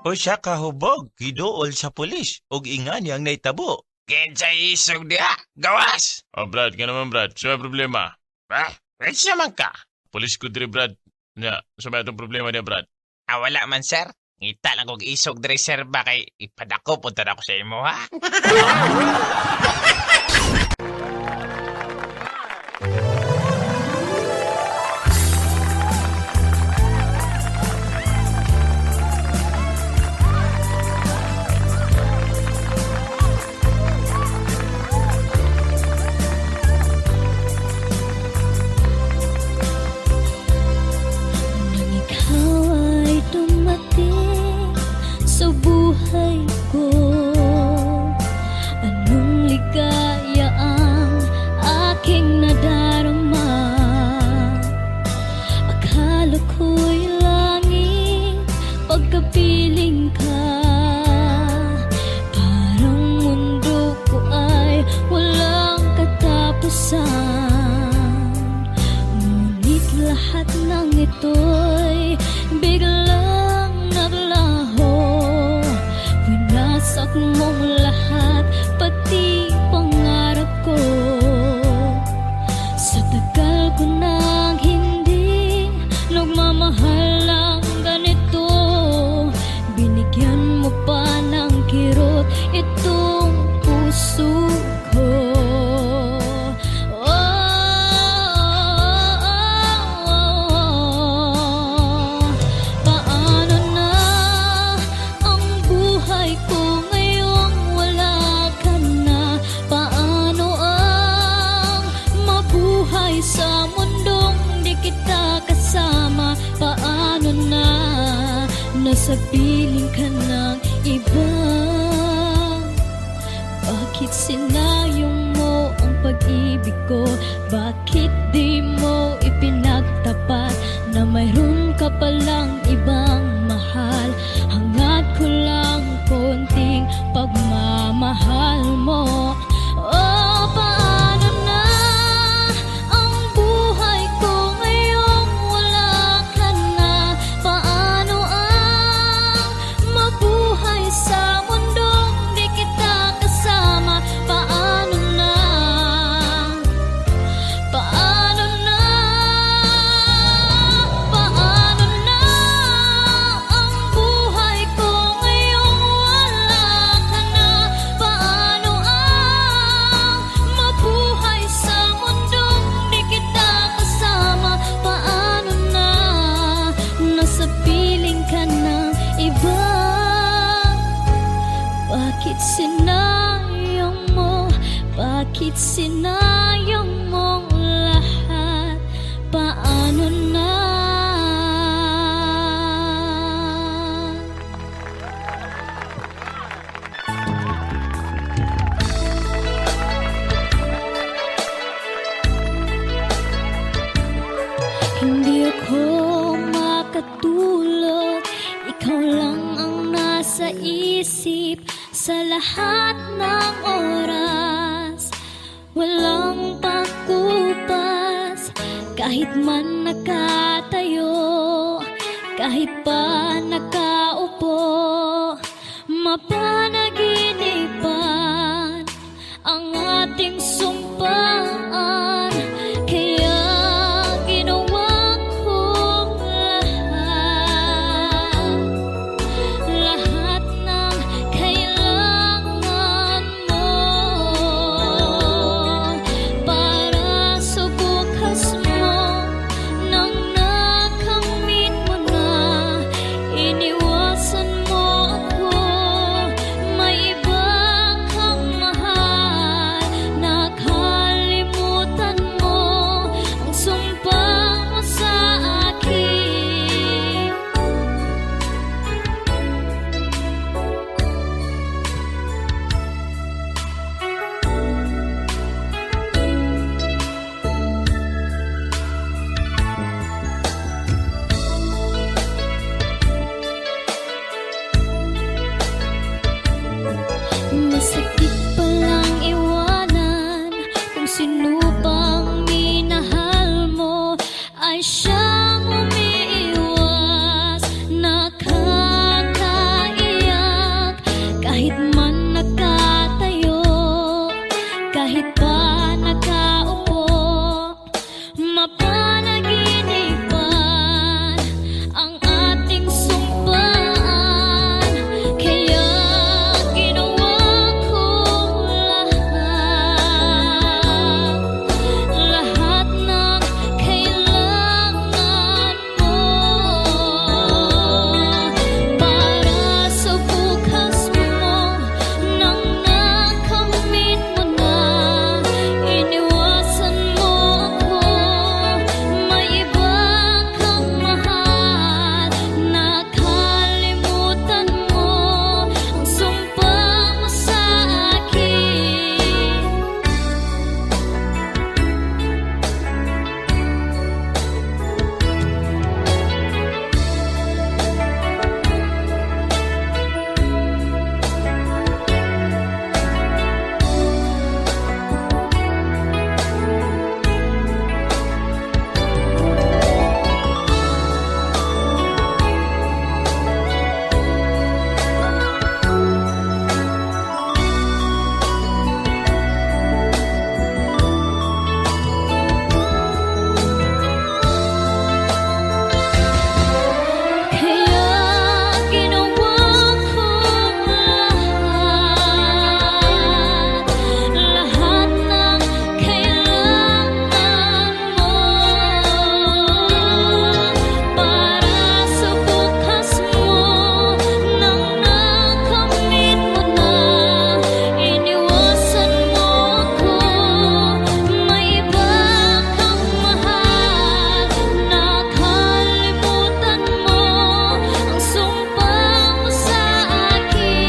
O siya kahubog, gidool sa pulis, og ingan yang naitabo. Kensa isog diha, gawas! Oh, Brad, ka naman, Brad. Sa may problema. Rich naman ka. Police ko diri, Brad. Nya, sa may itong problema niya, Brad. Wala man, sir. Ngita lang kong isog diri, sir, ba kay ipadako, punta na ako sa imo, ha? Sa buhay ko, anong ligaya ang aking nadarama. Akala ko'y langit pagkapiling ka. Parang mundo ko ay walang katapusan. Ngunit lahat ng ito'y biglang naglaho. Winasak mong lahat, pati pangarap ko. Sa tagal ko nang hindi nagmamahal ng ganito, binigyan mo pa ng kirot itong puso ko. Paano na ang buhay ko ngayong wala ka na? Paano ang mabuhay sa mundong di kita kasama? Paano na nasa piling ka ng iba? Bakit sinayong mo ang pag-ibig ko? Bakit di mo ipinagtapat na mayroon ka palang ibang mahal? Hangad ko lang konting pagmamahal mo. Oh, paano na ang buhay ko ngayong wala ka na? Paano ang mabuhay sa mundong di kita kasama? Paano na? Paano na? Paano na ang buhay ko ngayong wala ka na? Paano ang mabuhay sa mundong di kita kasama? Paano na nasa piling ka ng iba? Bakit sinayang mo? Bakit sinayang mong lahat? Paano na? Hindi ako makatulog, ikaw lang ang sa isip sa lahat ng oras. Walang pakupas kahit man nakatayo, kahit pa nakaupo, mapanaginipan ang ating sumpaan. Kaya ginawa kong lahat ng kailangan mo, para sa bukas mo. Nang nakamit mo na, iniwasan mo ako. May iba kang mahal, nakalimutan mo ang sumpa mo sa akin. Masakit palang iwanan kung sino pang minahal mo ay siyang umiiwas. Nakakaiyak kahit man nakatayo, kahit pa nakaupo, mapanaginipan ang ating sumpaan. Kaya ginawa kong lahat ng kailangan mo, para sa bukas mo. Nang nakamit mo na, iniwasan mo ako. May iba kang mahal, nakalimutan mo ang sumpa mo sa akin. Kaya ginawa kong lahat ng kailangan mo, para sa bukas mo. Nang nakamit mo na, iniwasan mo ako. May iba kang mahal, nakalimutan mo ang sumpa mo sa akin.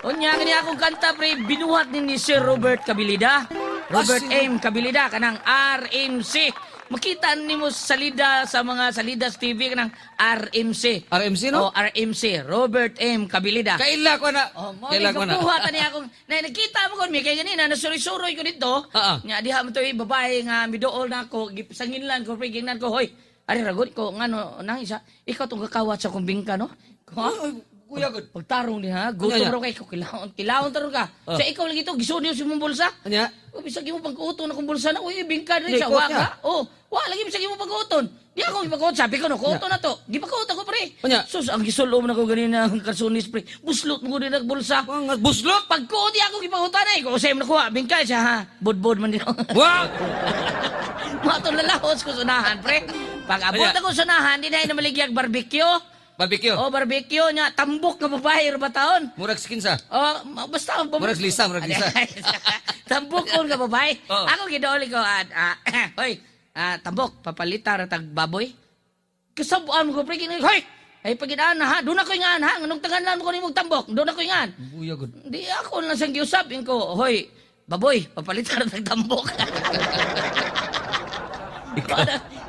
Unya kani akong kanta pre binuhat ni Sir Robert Cabilida. Robert M. Cabilida kanang RMC. Makita nimo salida sa mga Salidas TV kanang RMC. RMC no? Oh, RMC. Robert M. Cabilida. Kaila ko na. Kaila ko na. Buhat ni akong nakita mo kon mi kay ganina nasuri-suroy ko dito. Nya diha mo to babae nga miduol na ako gipsangin lang ko pre gingnan ko hoy. Ari ragot ko ngano nang isa ikaw tong kakawat sa kumbingka no? Kuya gud. Pagtarong din ha. Gutom ro kay ko kilawon tarong ka. Sa ikaw lagi to gisudyo sa imong bulsa. Anya? O bisag mo pag-uton akong bulsa na uy bingka din sa wa ka. Oh, wa lagi bisag mo pag-uton. Di ako ipag-uton sabi ko no, kuuton na to. Di pa kuuton ko pre. Sus ang gisulom na ko ganina ang karsunis pre. Buslot mo din ang bulsa. Buslot? Pagkuot di ako gipagutan ay ko say mo nakuha bingka siya ha. Budbud man din. Wow. Mato lalahos ko sunahan pre. Pag abot ako sunahan di na maligyag barbecue. Barbecue. Oh, barbecue nya, tambok nga babae ra ba taon? Murag skinsa. Oh, basta Murag lisa, murag lisa. tambok kon nga babae. Oh. Ako gidoli ko hoy, tambok papalita ra tag baboy. Kasabuan ko pre kini, hoy. Ay pagidaan na ha, doon ako ingan ha, nganong tanganan ko nimong tambok, doon ako ingan. Buya gud. Di ako na sang giusap ko, hoy, baboy, papalita ra tag tambok.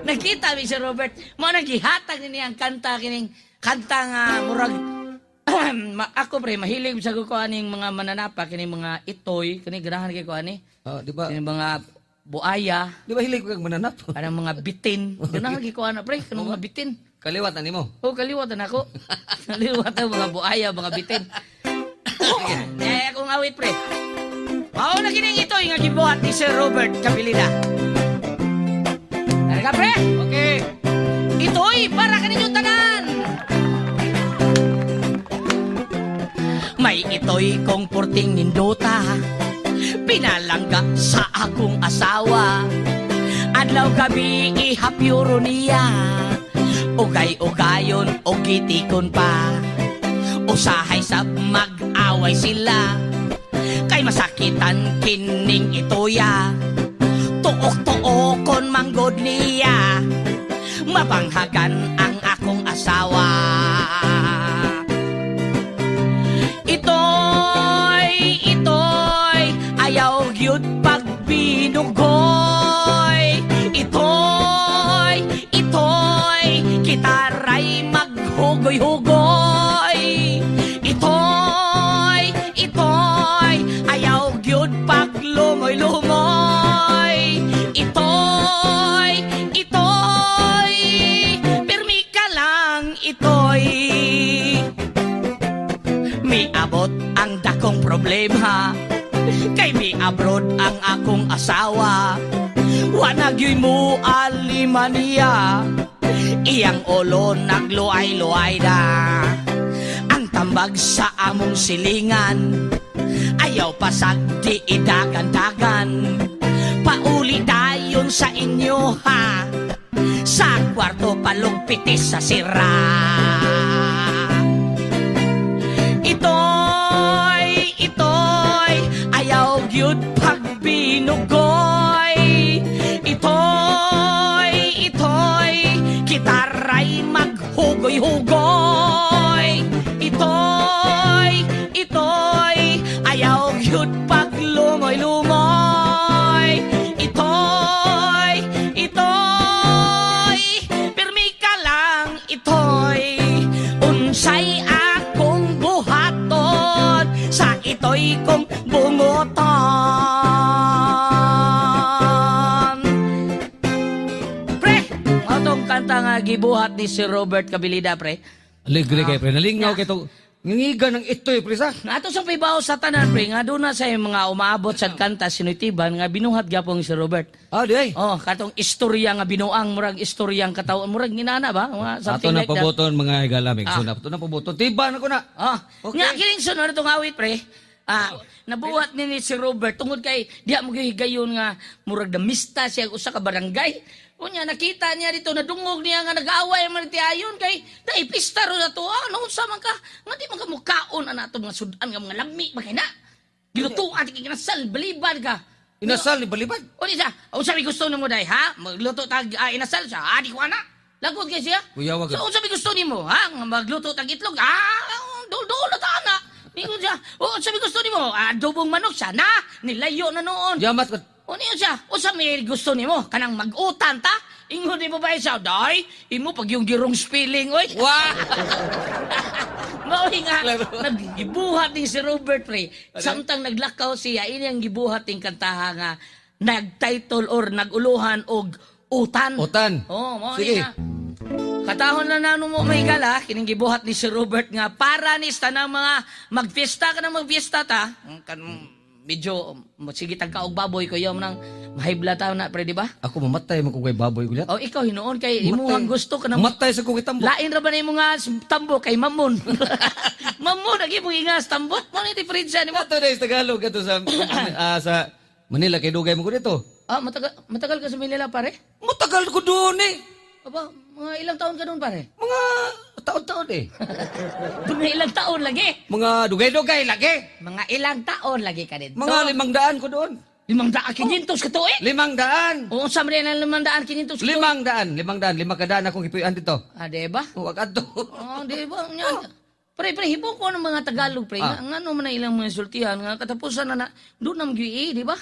Nakita mi si Robert, mo nagihatag ni ang kanta kining kanta nga murag ako pre mahilig sa ko aning mga mananapa kining mga itoy kini ganahan kay ko ani. Oh, di ba? Kining mga buaya, Di ba hilig ko kag mananap? parang mga bitin. Ganahan kay ko ana pre, kanang mga bitin. Kaliwat na nimo. Oh, kaliwatan ako. Kaliwatan mga buaya, mga bitin. Eh, akong awit pre. Mao na kining itoy nga gibuhat ni Sir Robert Capilida. Ano ka pre? Okay. Ito'y para kaninyong tanan. May ito'y kong purting nindota, pinalangga sa akong asawa. Adlaw gabi ihapyuro niya, ugay-ugayon o gitikon pa. Usahay sa mag-away sila, kay masakitan kining itoya. Tuok-tuokon manggod niya, mabanghagan ang akong asawa. Itoy, ayaw gyud pagbinugoy. Itoy, kitaray maghugoy-hugoy. Itoy, ayaw gyud paglumoy-lumoy. Itoy, pirmi ka lang, itoy. May abot ang dakong problema, kay may abroad ang akong asawa. Wanag yo'y mo alimania, iyang ulo nagluay-luay na. Ang tambag sa among silingan, ayaw pasag di idagan-dagan. Pauli dayon sa inyo ha, sa kwarto palugpitis sa sira. Itoy, ayaw gyud pagbinugoy. Itoy, kitaray maghugoy-hugoy. Itoy, ayaw gyud paglumoy-lumoy. Itoy, pirmi ka lang, itoy. Unsay akong buhaton, sa itoy kong bungoton. Pre, atong kanta nga gibuhat ni si Robert Capilida, pre. Alegre kay pre, nalingaw kay to. Ngingiga ng itoy pre sa. Ato sa pibaw sa tanan, pre, nga doon na sa mga umaabot sa kanta sinutiban nga binuhat gyapon si Robert. Ah, di ay. Oh, katong istorya nga binuang, murag istoryang katawon, murag ginana ba? Mga Ato something na like that. paboton mga higalamig. Sunap to na paboton. Tiba na ko na. Okay. Nga kining sunod itong awit, pre. Nabuhat ni si Robert tungod kay diha mo gihigayon nga murag damista siya usa ka barangay. Unya nakita niya dito nadungog niya nga nag-aaway man ti ayon kay naipista ro na to. Ano unsa man ka? Nga di man ka mukaon ana to mga sudan nga mga lami makina. Gilutuan ti kinasal balibad ka. Inasal ni balibad. O di siya, unsa mi gusto nimo day ha? Magluto tag inasal siya. Di ko ana. Lagod kay siya. Kuya wag. So unsa mi gusto nimo ha? Nga magluto tag itlog. Dol na ta ana. Ingon siya, sabi gusto ni mo, adobong manok siya, na, nilayo na noon. Yamat ko. O niyo siya, sabi gusto ni mo, kanang mag-utan ta, ingon ni babae siya, day, imo pag yung girong spelling, oy. Wow! Mauli nga, naggibuhat ni si Robert, pre, samtang naglakaw siya, ini ang gibuhat ng kantaha nga, nag-title or nag-uluhan og utan. Utan. Mauli Sige. nga. Katahon na nano mo may gala, kining gibuhat ni si Robert nga para ni sa ng mga magfiesta ka na magfiesta ta. Medyo sige tagka og baboy ko yom nang mahibla ta na pre di ba? Ako mamatay mo kung kay baboy ko. Oh, ikaw hinuon kay imuhang gusto ka na matay sa kong itambo. Lain ra ba na imong nga tambo kay mamon. Mamon agi mo ingas tambot mo ni diferensya nimo. Ato na sa Tagalog ato sa Manila kay dugay mo ko dito. Matagal ka sa Manila pare? Matagal ko doon eh. Aba, mga ilang taon ka doon pare? Mga taon-taon eh. Mga ilang taon lagi. Mga dugay-dugay lagi. Mga ilang taon lagi ka dito. Mga 500 ko doon. 500 500 ka to eh. 500. Oo, sa mga ng 500 500 ka to. 500. 5 kadaan akong ipuyan dito. Ah, di ba? Huwag ato. Di ba? Yan. Pre, hibong ko ng mga Tagalog, pre. Nga ano man na ilang mga sultihan, nga katapusan na doon ang GE, di ba?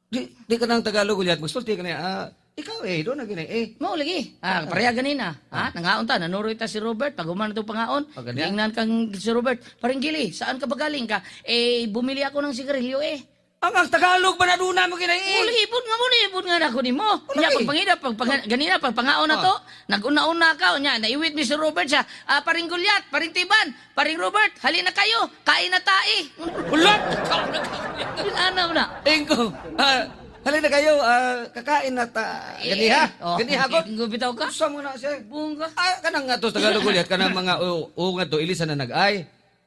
Di ka nang Tagalog ulit. Magsulti ka na, ikaw doon na gina Mao lagi. Pareha ganina. Nangaon ta, nanuroy ta si Robert, pag uman ito pangaon. Tingnan kang si Robert, parang gili, saan ka ba galing ka? Bumili ako ng sigarilyo Ang Tagalog ba na doon mo gina Ulihipon nga na ako ni mo. Nya ganina pag pangaon na to, nag-una-una ka nya, naiwit mi si Robert siya. Paring Gulyat, paring Tiban, paring Robert, halina kayo, kain na tae. Ulat! Ano na? Engko. Halina kayo, kakain na ta. Ganiha? Ganiha ko? Gubitaw ka? Gusto mo na siya. Bunga. Kanang nga to, Tagalog ulit. Kanang mga nga to, ilisan na nag-ay.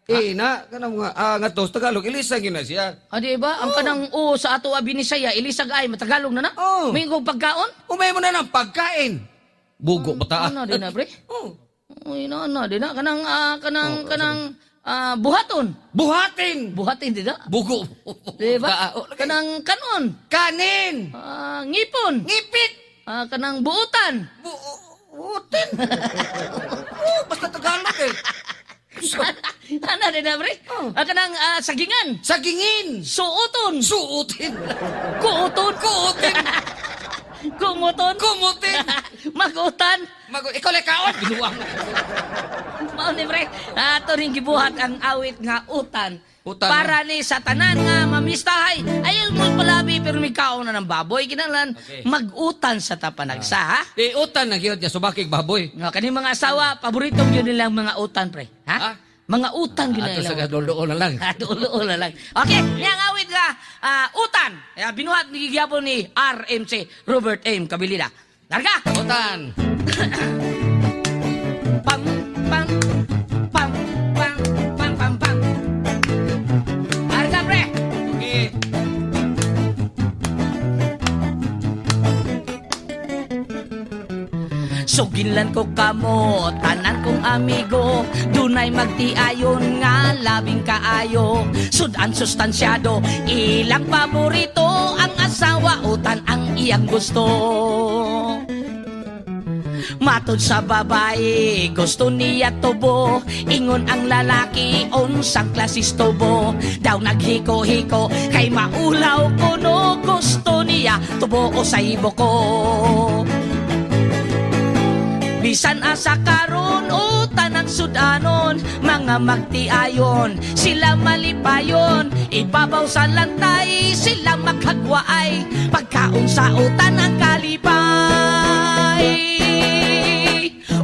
Kanang mga nga to, Tagalog, ilisan yun na siya. Di ba? Ang kanang sa ato binisaya, ilisag ay, matagalog na na? May pagkaon? Umay mo na ng pagkain. Bugo bata. Ano din na, pre? Uy, ano din na. Kanang buhaton. Buhatin, di na? Bugo. Di ba? Kanang kanon. Kanin. Ngipon. Ngipit. Kanang buutan. Buutin. Basta Tagalog Ano din na, pre? Kanang sagingan. Sagingin. Suoton. Suotin. Kuoton. Kuotin. Kumuton. Kumutin. Magutan. Ikaw lekaon. Binuwang. Mao ni pre, ato ring gibuhat ang awit nga utan. Utan para ni sa tanan nga mamistahay. Ayun mo palabi pero may kaon na ng baboy kinahanglan mag-utan sa tapanagsa ha. Utan na gyud niya subakig baboy. Nga kani mga asawa paborito gyud nilang mga utan pre. Ha? Mga utan gyud nila. Ato sa gadolo na lang. Gadolo na lang. Okay, yang awit nga utan. Binuhat ni gigapon ni RMC Robert M. Kabilida. Larga! Utan. Pam pam pam pam pam pam pam. Larga pre. Okay. Suginlan ko kamo, tanan kong amigo, dunay magtiayon nga labing kaayo. Sudan sustansyado, ilang paborito, ang asawa utan ang iyang gusto. Matod sa babae, gusto niya tubo, ingon ang lalaki, unsang klasistobo. Daw naghiko-hiko, kay maulaw ko no, gusto niya tubo o sa ibo ko. Bisan asa karon o tanang sudanon, mga magtiayon, sila malipayon, ibabaw sa lantay, sila maghagwaay, pagkaon sa utan ang kalipay.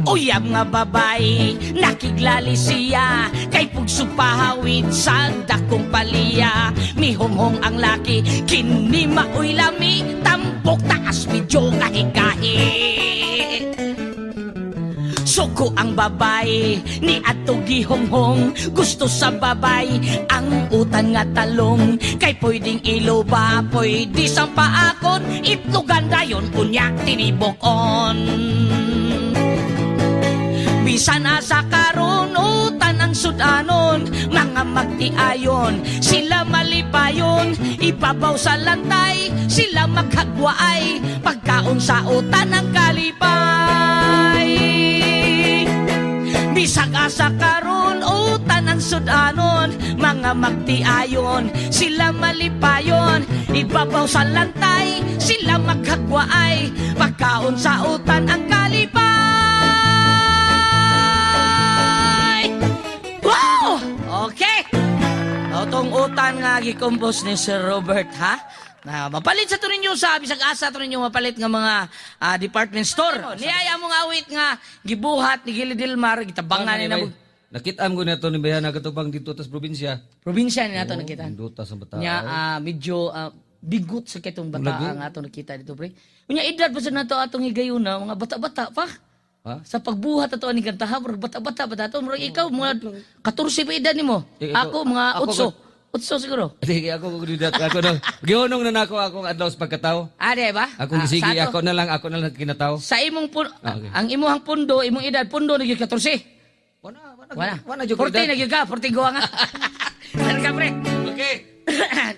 Uyab nga babay, nakiglali siya, kay pugsog pahawid sa dakong paliya. Mihonghong ang laki, kini maoy lami, tampok taas medyo kahit-kahit. Suko ang babay, ni ato gihonghong, gusto sa babay, ang utan nga talong. Kay pwedeng iloba, pwede sampaakon, itlugan dayon, unya tinibokon. Bisan asa karon utan ang sudanon, mga magtiayon, sila malipayon, ibabaw sa lantay, sila maghagwaay, pagkaon sa utan ang kalipay. Bisag asa karon utan ang sudanon, mga magtiayon, sila malipayon, ibabaw sa lantay, sila maghagwaay, pagkaon sa utan ang kalipay. Wow! Okay! Otong utan nga gikompos ni Sir Robert ha? Na mapalit sa to ninyo sa bisag asa to ninyo mapalit nga mga department store. Niyaya mong awit nga gibuhat ni Gili Dilmar gitabangan ni na. Nakita mo na to ni Bayana katubang dito tas probinsya. Probinsya ni nato nakita. Dito sa bata. Nya medyo bigot sa kitong bata nga ato nakita dito pre. Unya edad pa sa nato atong higayuna mga bata-bata pa. Ha? Sa pagbuhat ato ani kantaha bata-bata pa dato murag ikaw mga 14 pa edad nimo. Ako mga 8. Utso siguro. Sige, ako na. Gihonong na nako akong adlaw sa pagkatao. Ade ba? Akong sige, ako na lang kinataw. Sa imong ang imuhang pundo, imong edad pundo ni 14. Wala. 40 na gyud ka, 40 guwa nga. Larga pre. Okay.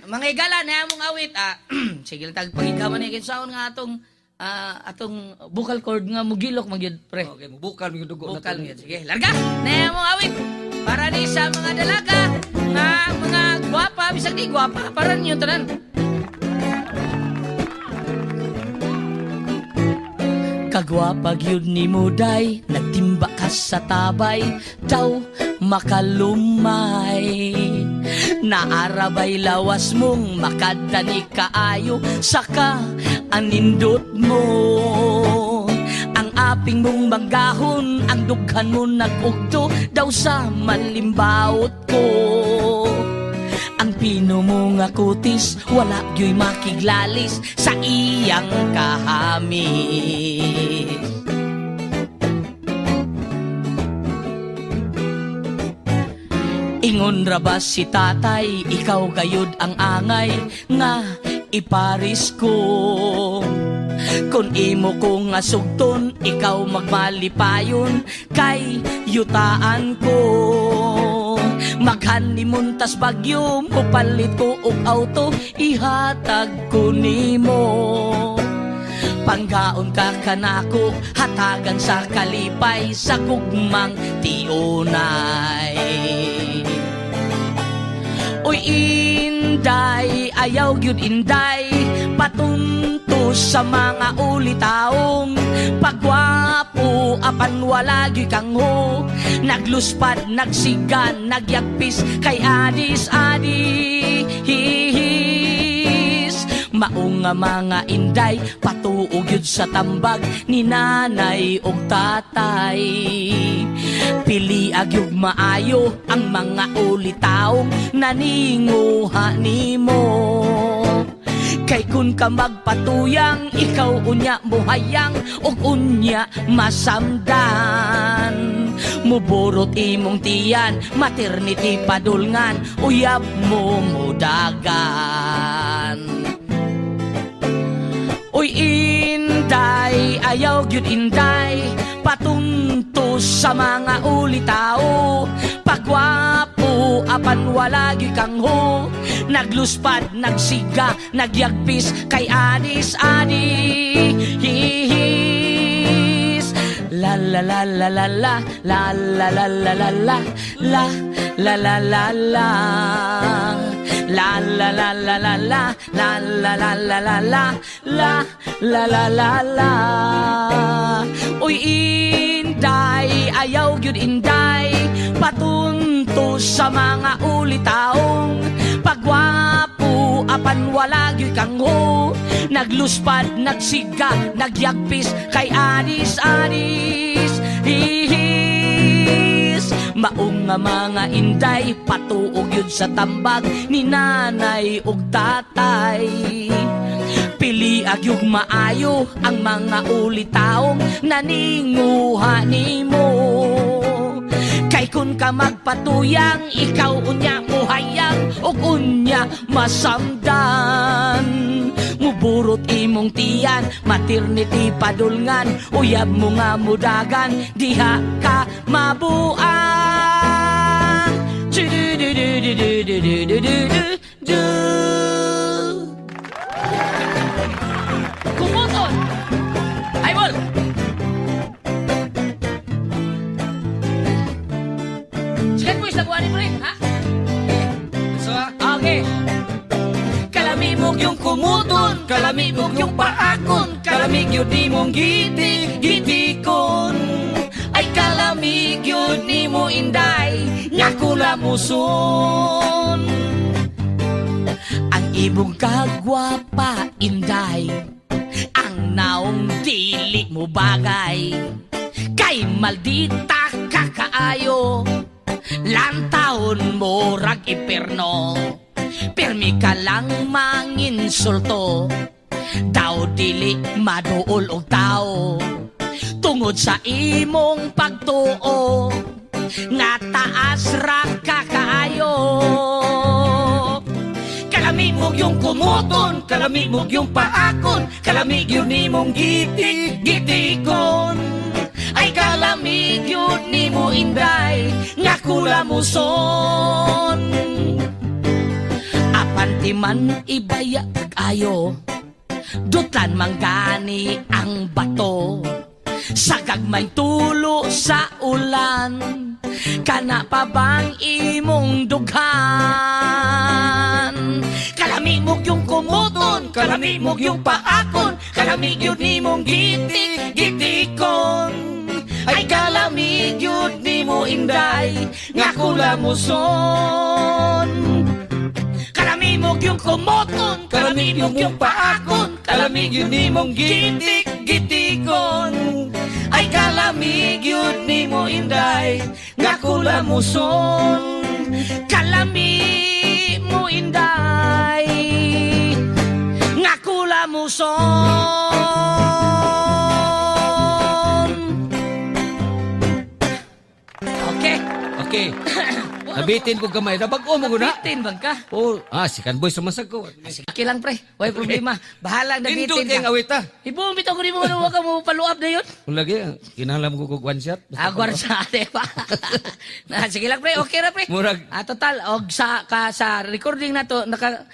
Mga igala na mong awit. Sige lang tag pagikaman ni kinsaon nga atong vocal cord nga mugilok magyud pre. Okay, bukal mo yung dugo na Vocal magyud. Sige, larga. Na mong awit. Para ni sa mga dalaga nga mga gwapa bisag di gwapa para ninyo tanan. Kagwapa gyud ni Muday, nagtimba ka sa tabay, daw makalumay. Naarabay lawas mong makadani kaayo, saka anindot mo. Ang aping mong banggahon, ang dughan mo nag-ugto, daw sa malimbaot ko. Ang pino mo nga kutis, wala gyo'y makiglalis sa iyang kahamis. Ingon ra ba si tatay, ikaw gayud ang angay nga iparis ko. Kung imo ko nga sugton, ikaw magmalipayon kay yutaan ko. Maghanimon tas bagyo mo palit ko og auto, ihatag ko nimo. Panggaon ka kanako, hatagan sa kalipay, sa gugmang tionay. Uy inday, ayaw gyud inday, patunto sa mga ulitaong. Pagwapo, apan wala gyud kang ho, nagluspad, nagsigan, nagyagpis, kay adis-adis. Maong nga mga inday, patuog yun sa tambag ni nanay og tatay. Pili agyog maayo ang mga ulitaong naninguha nimo. Kay kun ka magpatuyang, ikaw unya muhayang og unya masamdan. Muborot imong tiyan, maternity padulngan, uyab mo mudagan. Uy inday, ayaw gyud inday, patunto sa mga ulitao. Pagwapo, apan wala gyud kang ho, nagluspad, nagsiga, nagyagpis, kay adis-adis. La la la la la la la la la la la la la la la la la. La la la la la la la la la la la la la la la la la. Uy inday, ayaw gyud inday, patunto sa mga ulitaong. Pagwapo, apan wala gyud kang ho, nagluspad, nagsiga, nagyagpis, kay adis-adis. Maong nga mga inday, patuog yun sa tambag ni nanay ug tatay. Pili agyog maayo ang mga ulitaong naninguha nimo. Kay kun ka magpatuyang, ikaw unya muhayang ug unya masamdan. Muburot imong tiyan, maternity padulngan, uyab mo nga mudagan, diha ka mabuang. Kumuton! Aybol! Sikat mo isang buwanin mo rin, ha? Okay. Kalamimog yung kumuton, kalamimog yung paakon, kalamig yun di mong gitikon. Ay kalamig yun ni mo inday, nyakula muson. Ang ibong kagwapa inday, ang naong dili mo bagay. Kay maldita kakaayo, lantahon mo rag iperno. Permi ka lang manginsulto, daw dili maduol og tao. Tungod sa imong pagtuo, nga taas ra kakaayo. Kalamimog yung kumuton, kalamimog yung paakon, kalamig yun imong gitikon. Ay ay kalamig yun ni mo inday nga kulamuson. Apan ti man ibaya ayo, dutan manggani ang bato. Sagagmay tulo sa ulan, kana pa bang imong dughan? Kalamimog yung kumuton, kalamimog yung paakon, kalamig yun ni mong gitik-gitikon. Ay kalamig yun ni mo inday nga kulamuson. Kalamimog yung kumuton, kalamimog yung paakon, kalamig yun ni mong gitik-gitikon. Ay kalamig yun ni mo inday nga kulamuson. Kalamig mo inday nga kulamuson. Okay. Okay. Nabitin ko gamay. Nabag-o mo ko na. Nabitin bang ka? Oh, sikan boy sumasag ko. Okay lang pre, way problema. Bahala nabitin Indot yung awit ha. Ibong bitaw ko ni mo na wag ka mo paluap na yun. Kung lagi, kinalam ko kung one shot. Agwar sa ate pa. Sige lang pre, okay ra pre. Murag. Total, og sa recording na to,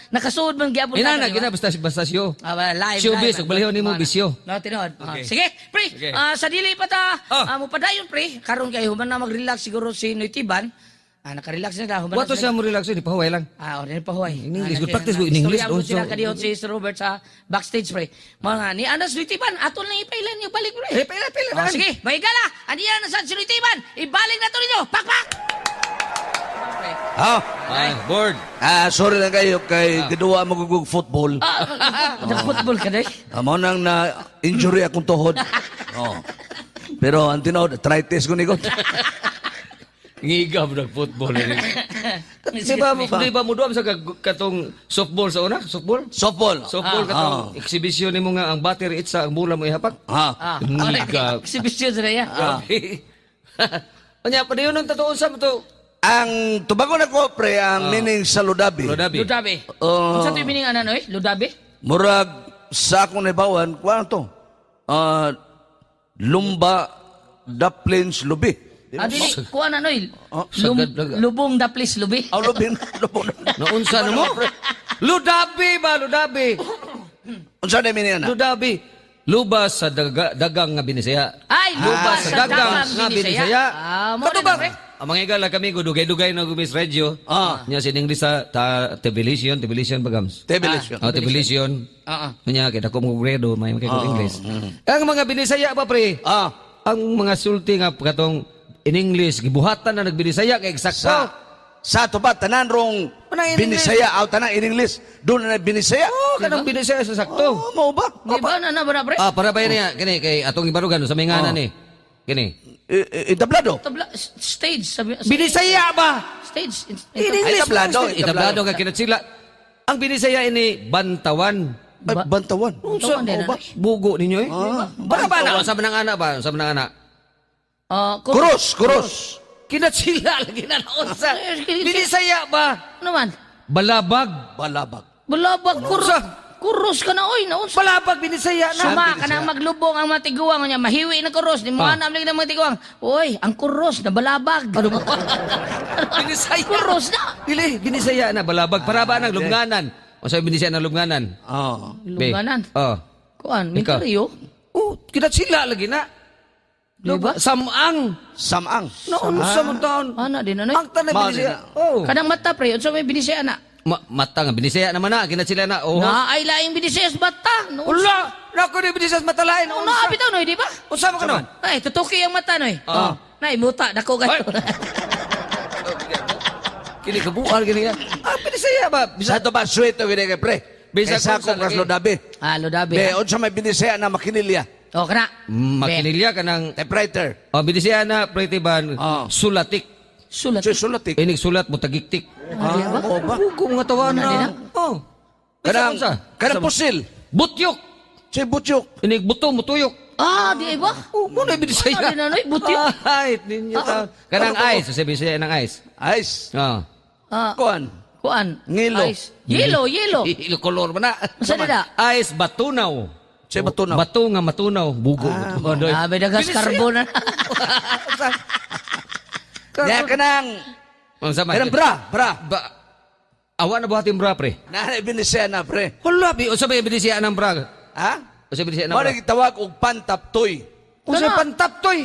nakasuod man gyapon Ina na, basta siyo. Live. Showbiz, ug balihon nimo bisyo. No, tinod. Okay. Sige, pre. Okay. Sa dili pa ta, mo padayon pre. Karon kay human na mag-relax siguro si Noytiban. Naka-relax na daw. Wato siya mo relax, di pahuway lang. Ordinary pahuway. In English, good practice ko in English. Istorya mo sila kadiyot si Sir Robert sa backstage pre. Mga ni Anas Noytiban, atol na ipailan niyo balik pre. Pila. Sige, maigala. Aniya na sa si Noytiban. Ibalik na to ninyo. Pakpak! Board. Sorry lang kayo kay gaduwa magugug football. Football ka day? Amo nang na injury akong tuhod. Pero ang tinawad, arthritis ko ni ko. Ngigab ng football. Di ba mo doon sa katong softball sa una? Softball katong exhibition ni mo nga ang battery itsa ang bola mo ihapak. Ngigab. Exhibition sa niya. Anya pa dayon ang tatuon sa mo to. Ang tubago na ko pre ang meaning sa ludabi. Ludabi. Unsa to meaning ana noy? Ludabi? Murag sa akong naibawan, kuha to. Lumba Duplins Lubi. Dili, kuha na noy. Lubong daplis lubi. Lubong. Naunsa na mo? Ludabi ba? Ludabi. Unsa na meaning ana? Ludabi. Lubas sa dagang nga binisaya. Ay, lubas sa dagang nga binisaya. Katubang. Ang mga igala kami, dugay-dugay na gumis radio. Nya sin English sa television bagams. Television. Nya kita ko mo grado, may makiko English. Ang mga binisaya ba pre? Ang mga sulti nga katong in English, gibuhatan na nagbinisaya kay eksakto. Sa tuba, tanan rong binisaya, tanan in English, doon na binisaya. Kanang binisaya sa sakto. Mo ba? Di ba na ba pre? Para ba niya, kini kay atong ibarugan sa minganan ni. Kini. Itablado. Stage. Binisaya ba? Stage. In English. Itablado nga kinatsila. Ang binisaya ini bantawan. Bantawan. Bugo ninyo eh. Para ba na? Sa manang anak ba? Sa manang anak? Kurus. Kinatsila lagi na naunsa. Binisaya ba? Naman. Balabag. Kurus ka na oy. Naunsa. Balabag binisaya na. Suma ka nang maglubong ang matiguang niya. Mahiwi na kurus. Di mo anam lang ng matiguang. Oy, ang kurus na balabag. Binisaya. Kurus na. Dili, binisaya na balabag. Para ba nang lubnganan? O sa binisaya na lubnganan? Lubnganan? Kuan, mintaryo? Kinatsila lagi na. Diba? Samang. Naunsa mo taon. Ana din ano? Ang tanang binisaya. Kadang mata pre, unsa may binisaya na? Mata nga binisaya naman na, kinatsila na. Na ay laing binisaya sa mata. Ula, nako ni binisaya sa mata lain. Una bitaw noy, di ba? Unsa mo kano? Ay, tutuki ang mata noy. Nay muta dako gato. Kini kabual gini ya. Binisaya ba? Sa to ba sweet to gini kay pre? Bisa ko kas ludabi. Ludabi. Be, unsa may binisaya na makinilya? Kana. Makinilya ka ng typewriter. Binisaya na pretiban sulatik. Sulatik. Inig sulat mo tagiktik. Mo ba? Hugo nga tawanan. Kanang pusil. Butyok. Si butyok. Inig buto mo tuyok. Di ba? Mo na binisaya. Nanoy butyok. Ay, ninyo ta. Kanang ice, sa binisaya ng ice. Ice. Kuan. Ngilo. Yelo. Ilo color man na. Sa dida? Ice batunaw. Say matunaw. Bato nga matunaw, bugo. Oh, doy. May dagas karbon na. Ya kanang Ang sama. kanang bra. Awa na buhatin bra, pre. Na binisya na pre. Hala, o sabi binisiya ng bra. Ha? O sabi binisiya ng Mao bra. gitawag og pantaptoy. O sabi pantaptoy.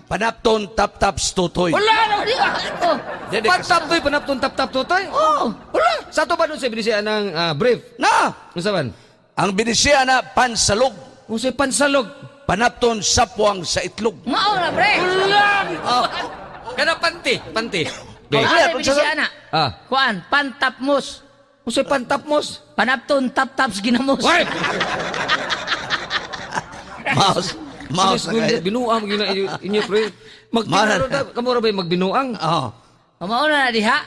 Panapton tap-taps tutoy. Wala na di. Oh. Dede Pantaptoy panapton tap-tap tutoy. Oh. Wala. Sa to ba doon sa binisiya ng brief? Na. Ang saban. Ang binisya na pansalog. O sabi pansalog. Panapton sapwang sa itlog. Mao na, pre. Oh. Kana panti. Ano siya na? Kuan, pantapmos. O sabi pantapmos. Panapton tap-taps ginamos. Wait! Mouse na kayo. Binuang gina inyo, pre. Magtinaro na. Kamu ra ba magbinuang? Oo. Mao na diha.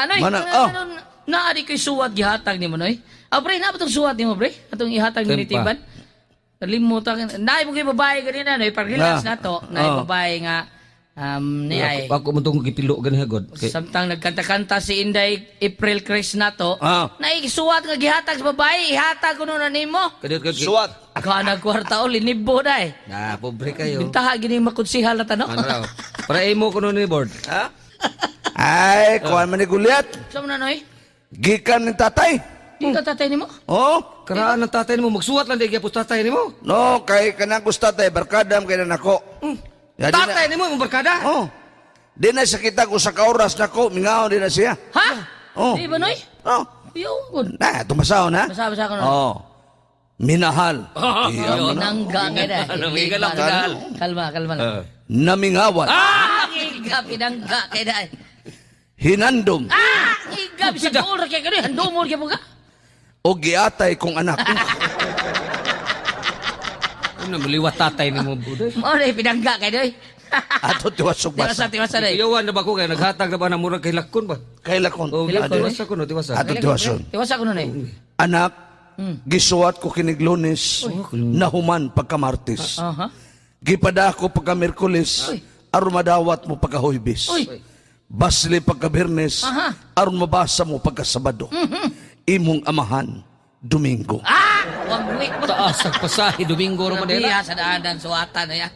Noy, Mana- naadi ko'y suwat gihatag ni mo, Noy. Pre, na ba itong suwat ni mo, pre? Atong ihatag ni Tempa. Tiban? Nalimutan. Naay mo kayo babae ganina, Noy. Pag-relax na to. Naay babae nga, ni ay. Ako mo itong gipilo ganun hagod. Samtang nagkanta-kanta si Inday April Chris na to, Ah. naikisuwat nga gihatag sa babae, ihatag ko nun na nimo. Suwat. Ako ang nagkwarta o, linibo na eh. Pobre kayo. Bintaha, gini makunsihal na tanong. Ano raw? Para imo ko nun ni board. Ha? Ay, kuhan man ni Gulyat. Saan mo na, Noy? Gikan ng tatay. Di ka tatay ni mo? Oh, karaan ng tatay mo. Magsuwat lang di kaya po tatay ni mo. No, kay kanang gusto tatay, barkadam kay na nako. Tatay ni mo, yung barkada? Oh. Di na sa kita ko sa kauras nako, mingaw di na siya. Ha? Oh. Di ba, Noy? Oh. Yung good. Na, tumasaw na. Basa-basa ko na. Oh. Minahal. Pinangga nga na. Namiga lang, pinahal. Kalma lang. Namingawat. Iga, pinangga kay na. Hinandom. Iga, bisagol ra kay ka, Noy. Handumor kay mo ka. O giatay kong anak. Ano, maliwat tatay ni mo, buday. Mo na, pinangga kay Noy. Ato tiwasok basa. Tiwasa, Noy. Iyawan na ba ko kaya naghatag na ba na murag kay lakon ba? Kay lakon. O, tiwasa ko no, tiwasa. Ato tiwason. Tiwasa ko na, Noy. Anak, gisuwat ko kinig Lunes, nahuman pagka Martes. Gipada ko pagka Merkulis, aron madawat mo pagka Huwebes. Basli pagka Biyernes, aron mabasa mo pagka Sabado. Imong amahan, Domingo. Wag mo. Taas ang pasahe, Domingo Romadera. Sa daanan, suwatan na yan.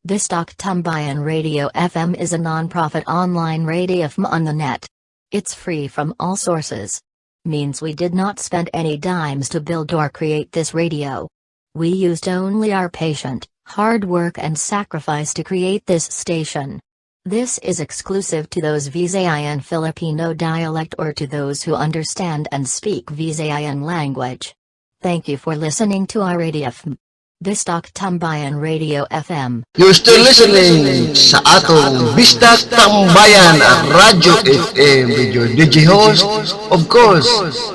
This Doc Tambayan Radio FM is a non-profit online radio on the net. It's free from all sources. Means we did not spend any dimes to build or create this radio. We used only our patient, hard work and sacrifice to create this station. This is exclusive to those Visayan Filipino dialect or to those who understand and speak Visayan language. Thank you for listening to our radio FM. This Doc Tambayan Radio FM. You're still listening sa atong Bisdak Tambayan at Radyo FM with your DJ host, of course,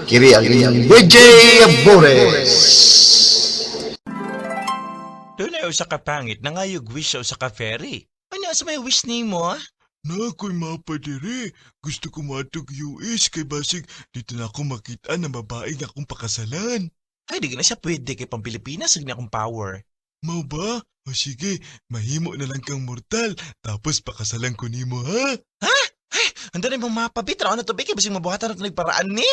kiri ang inyong DJ Bores. Doon ay usa ka pangit na ngayog wish sa ka ferry. Ano sa may wish ni mo? Na ako'y mapadiri. Gusto ko matog US kay basig dito na ako makita na babae nga akong pakasalan. Ay, di ka na siya pwede kay pang Pilipinas, huwag na akong power. Mau ba? O sige, mahimo na lang kang mortal, tapos pakasalan ko nimo ha? Ha? Ay, ando na yung mga mapabitra. Ano to, Beke? Basing mabuhatan na nagparaan ni.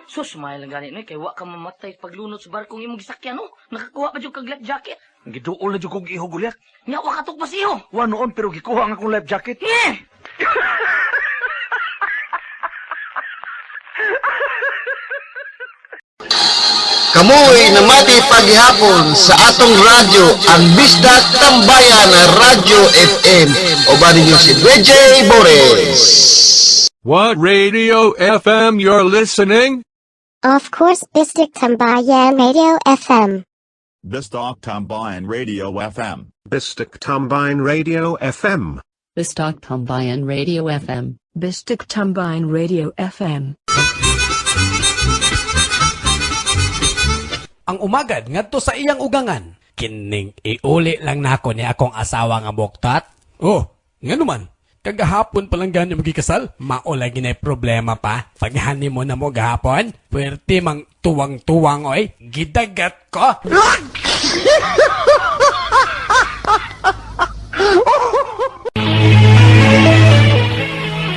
Sus, mahal lang ganit, Noy. Kaya wa ka mamatay paglunod sa barkong imong gisakyan, no? Nakakuha pa dyan kag life jacket. Giduol na dyan kong iho, Gulyat. Nga, wa katok pa siyo. Wa noon, pero gikuha ang akong life jacket. Kamuy namati paghihapon sa atong radyo ang Bisdak Tambayan na Radyo FM o ba ninyo si DJ Bores. What radio FM you're listening? Of course, Bisdak Tambayan Radio FM. Bisdak Tambayan Radio FM. Bisdak Tambayan Radio FM. Bistak Tambayan Radio FM. Bistak Tambayan Radio FM. Ang umagad ngadto sa iyang ugangan. Kining iuli lang nako ni akong asawa nga buktat. Oh, ngano man. Kagahapon pa lang ganyan magikasal. Maula ginay problema pa. Paghani mo na mo gahapon. Pwerte mang tuwang-tuwang oy. Gidagat ko.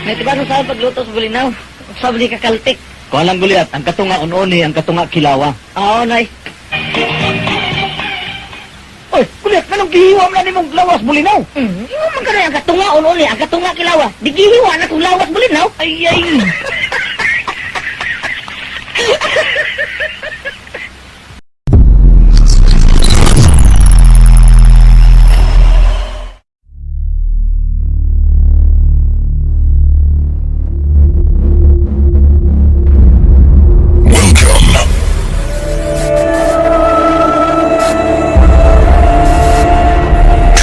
Naitibasan sa pagluto sa bulinaw. Sabi ka kaltik. Kuha lang guliat, ang katunga ununi, ang katunga kilawa. Oo, nay. Oy, guliat, manong gihiwa mo na ni mong lawas bulinaw? Iwa man ka na ang katunga ununi, ang katunga kilawa. Di gihiwa na kong lawas bulinaw? Ay, ay.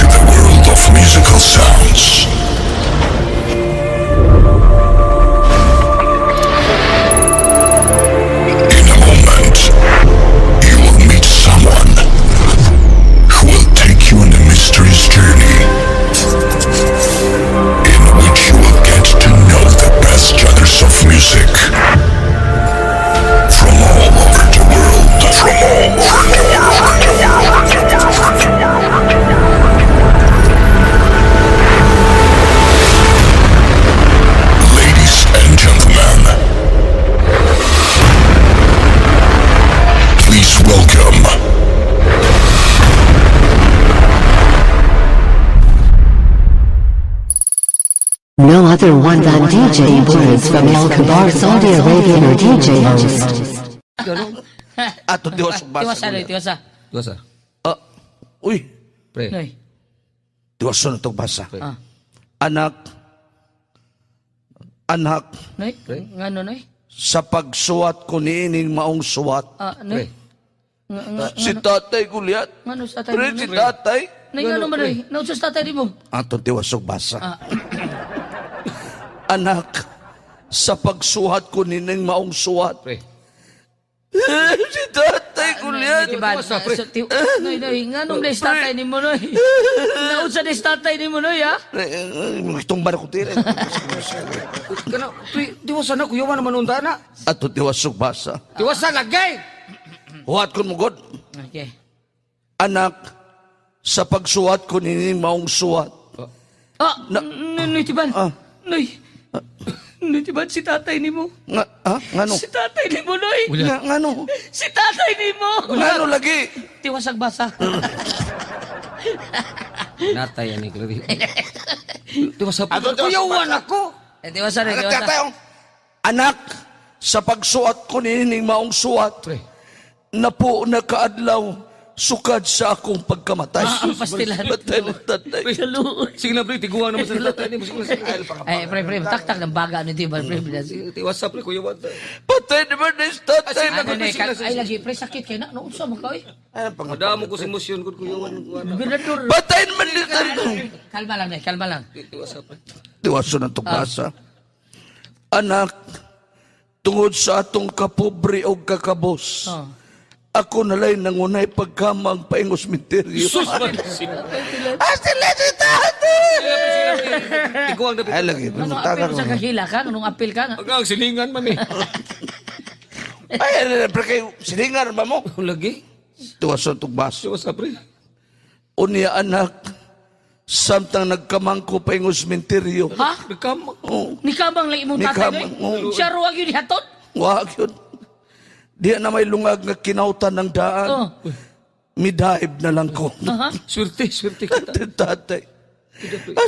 To the world of musical sounds. In a moment, you will meet someone who will take you on a mysterious journey in which you will get to know the best genres of music from all over the world. From all over the Ladies and gentlemen, please welcome No other one than DJ Blitz from El Kabar, Saudi Arabian or DJ host. Ato Diyos basa. Tiwasa na, tiwasa. Tiwasa. Uy, pre. Noy. Tiwasa na itong basa. Ah. Anak, Noy, ngano, Noy? sa pagsuwat ko niining maong suwat. Noy? Si tatay guliat. Ngano sa tatay Pre, mo, si Noy? tatay. Noy, ngano man, Noy? Naunsa sa tatay mo? Ato tiwasog basa. Anak, sa pagsuhat ko nining maong suwat. Pre. Si tatay guliat. Noy, Noy, ngano na sa tatay ni mo, Noy? Naunsa na sa tatay ni mo, Noy, ha? Itong ba na ko tira? Kana, tiwasa na, kuyawa naman unta na. Ato tiwasog basa. Tiwasa lagay! Huwat ko mo god. Okay. Anak, sa pagsuhat ko nining maong suwat. Noy, tiban. Noy. Noy, tiban, si tatay ni mo. Ngano? Si tatay ni mo, Noy. Ngano? Si tatay ni mo. Ngano lagi? Tiwasag basa. Natay yan ni Clary. Tiwasa po. Kuyawan ako. Tiwasa na, tiwasa. Anak, sa pagsuat ko nining maong suwat, na po nakaadlaw, sukad sa akong pagkamatay. Pastilan. Patay ng tatay. Sige na, pre, tiguan naman sa tatay ni mo. Pre, taktak ng baga ano, diba, pre? Tiwasa, pre, kuyawan. Patay naman ng tatay. Ay, lagi, pre, sakit kayo na. Naunsa mo ka, eh. Madamo ko sa emosyon ko, kuyawan. Patay naman ng tatay. Kalma lang, Noy, kalma lang. Tiwasa, pre. Tiwaso ng tukasa. Anak, tungod sa atong kapobre o kakabos, ako nalay nangunay pagkamang paingos misteryo. Sus! Sila si tatay! Tiguan na, pre. Ay, lagi. Ano apel sa kakila ka? Anong apel ka? Ang silingan man eh. Ay, pre, kayo, silingar ba mo? Lagi? Tiwaso ng tukbas. Tiwasa, pre. Unya anak, samtang nagkamangko paingos misteryo. Ha? Nagkamang? Ni kamang lang imong tatay, Noy? Siya ruwag yun ihaton? Wag yun. Di na may lungag nga kinautan ng daan. Midaib na lang ko. Swerte kita. Tatay.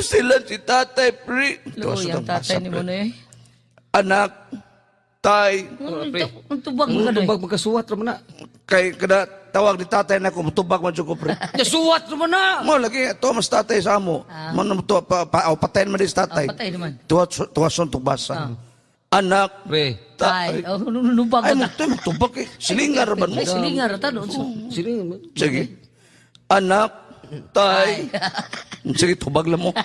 Sila si tatay, pre. Luoy, ang tatay ni mo, Noy. Anak, tay. Ang tubag mo ka, Noy. Tubag magkasuwat naman na. Kay kada tawag ni tatay na ko, tubag man ko, pre. Suwat naman na. Mo, lagi, ito mas tatay sa amo. Patayin man din si tatay. Patay naman. Tuwason tubasa. Anak, pre. Tay, nubag ay, ka. magtubag eh. Silingar ba mo? Ay, silingar, tanong. Silingar. Sige. Anak, tay. Sige, tubag lang mo.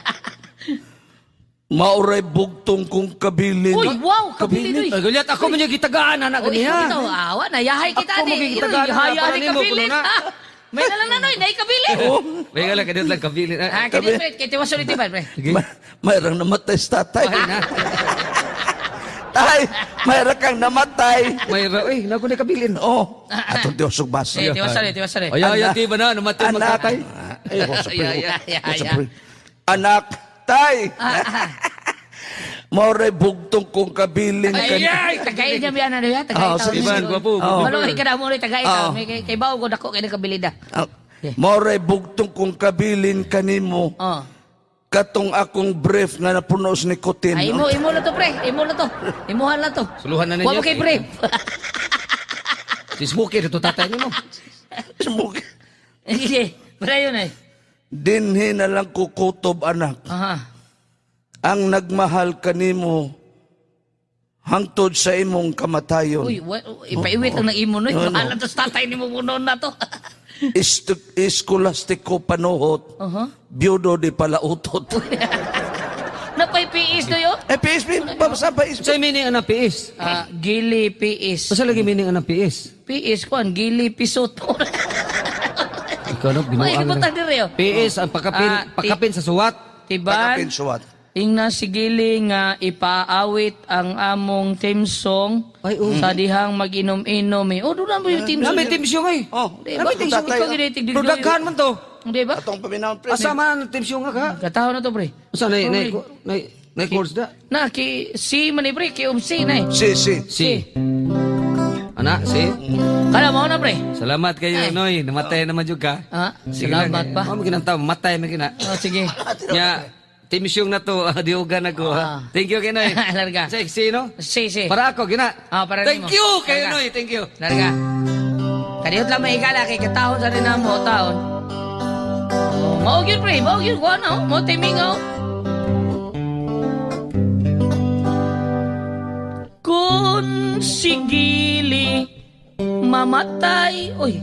Mauray bugtong kong kabilin. Uy, wow, kabilin, Noy. Ay, gulyat, ako man yung gitagaan, anak Uy, ganiya. ikaw, awa na, yahay kita, Ako ni. magigitagaan, Yahay para ni nimo, kabilin. kuno na. May nalang na, Noy, naay kabilin. May nga lang, kanit lang kabilin. Kanit, pre, kaya tiwaso ni Tiban, pre. Mayroong namatay sa tatay. Tay, mayroon kang namatay. Mayroon, naku na kabilin. Oh, atong Diyosog basa. Tiwaso ni. Ay, di ba na, namatay magtatay. Anak, tay. Mauray bugtong kong kabiling Ay, tagay niya biyan na niya. Tagay tao. sige, man, gwapo. Maluhay ka na mo rin tagay tao. Kay bawo ko dako kay nagkabilida. Mauray bugtong kong kabilin kanimo. Katong akong brief nga napuno sa nikotin. Ay, imo na to, pre. Imo na to. Imuhan na to. Suluhan na ninyo. Huwag mo kay brief. Si Smokey, ito tatay niyo mo. Smokey. Sige, para yun eh. Dinhi na lang kukutob, anak. Ang nagmahal kanimo hangtod sa imong kamatayon. Uy, ipaiwit ang nang imo no. Mahal na to sa tatay ni mo punon na to. Eskolastiko panuhot. Biyudo di palautot. Napay PIS do yo? PIS, babasa pa is. Sa'yo meaning ang PIS? Gili PIS. Basta lagi meaning ang PIS? PIS kuan, gili pisoto. Ikaw no, Ay, binuang ibutang dire yo. PIS, ang pakapin sa suwat. Tiban. Pakapin suwat. Ingna sigili nga ipaawit ang among team song sa dihang mag-inom-inom eh. Oh, doon mo yung team song. May team song eh. Diba? Ikaw ginitig dito. Production man to. Diba? Atong paminaw, pre. Asa man ang team song ka? Kataho na to, pre. Asa na course da? Na, si man pre, ki si na eh. Si. Ana, si. Kala mo na, pre. Salamat kayo, Noy. Namatay naman juga. Salamat pa. Maginantaw, matay man kina. Sige. Ya. Team Syung na to, diugan ako. Thank you, Kinoy. Larga. Sexy, no? Si. Para ako, gina. Para Thank you, kayo, Noy. Thank you. Larga. Kadiyot lang may ikala, kay katahon sa rin na mo, taon. Maog yun, pre. Maog yun. Kuha na, mo timing, Kung sigili mamatay, oy,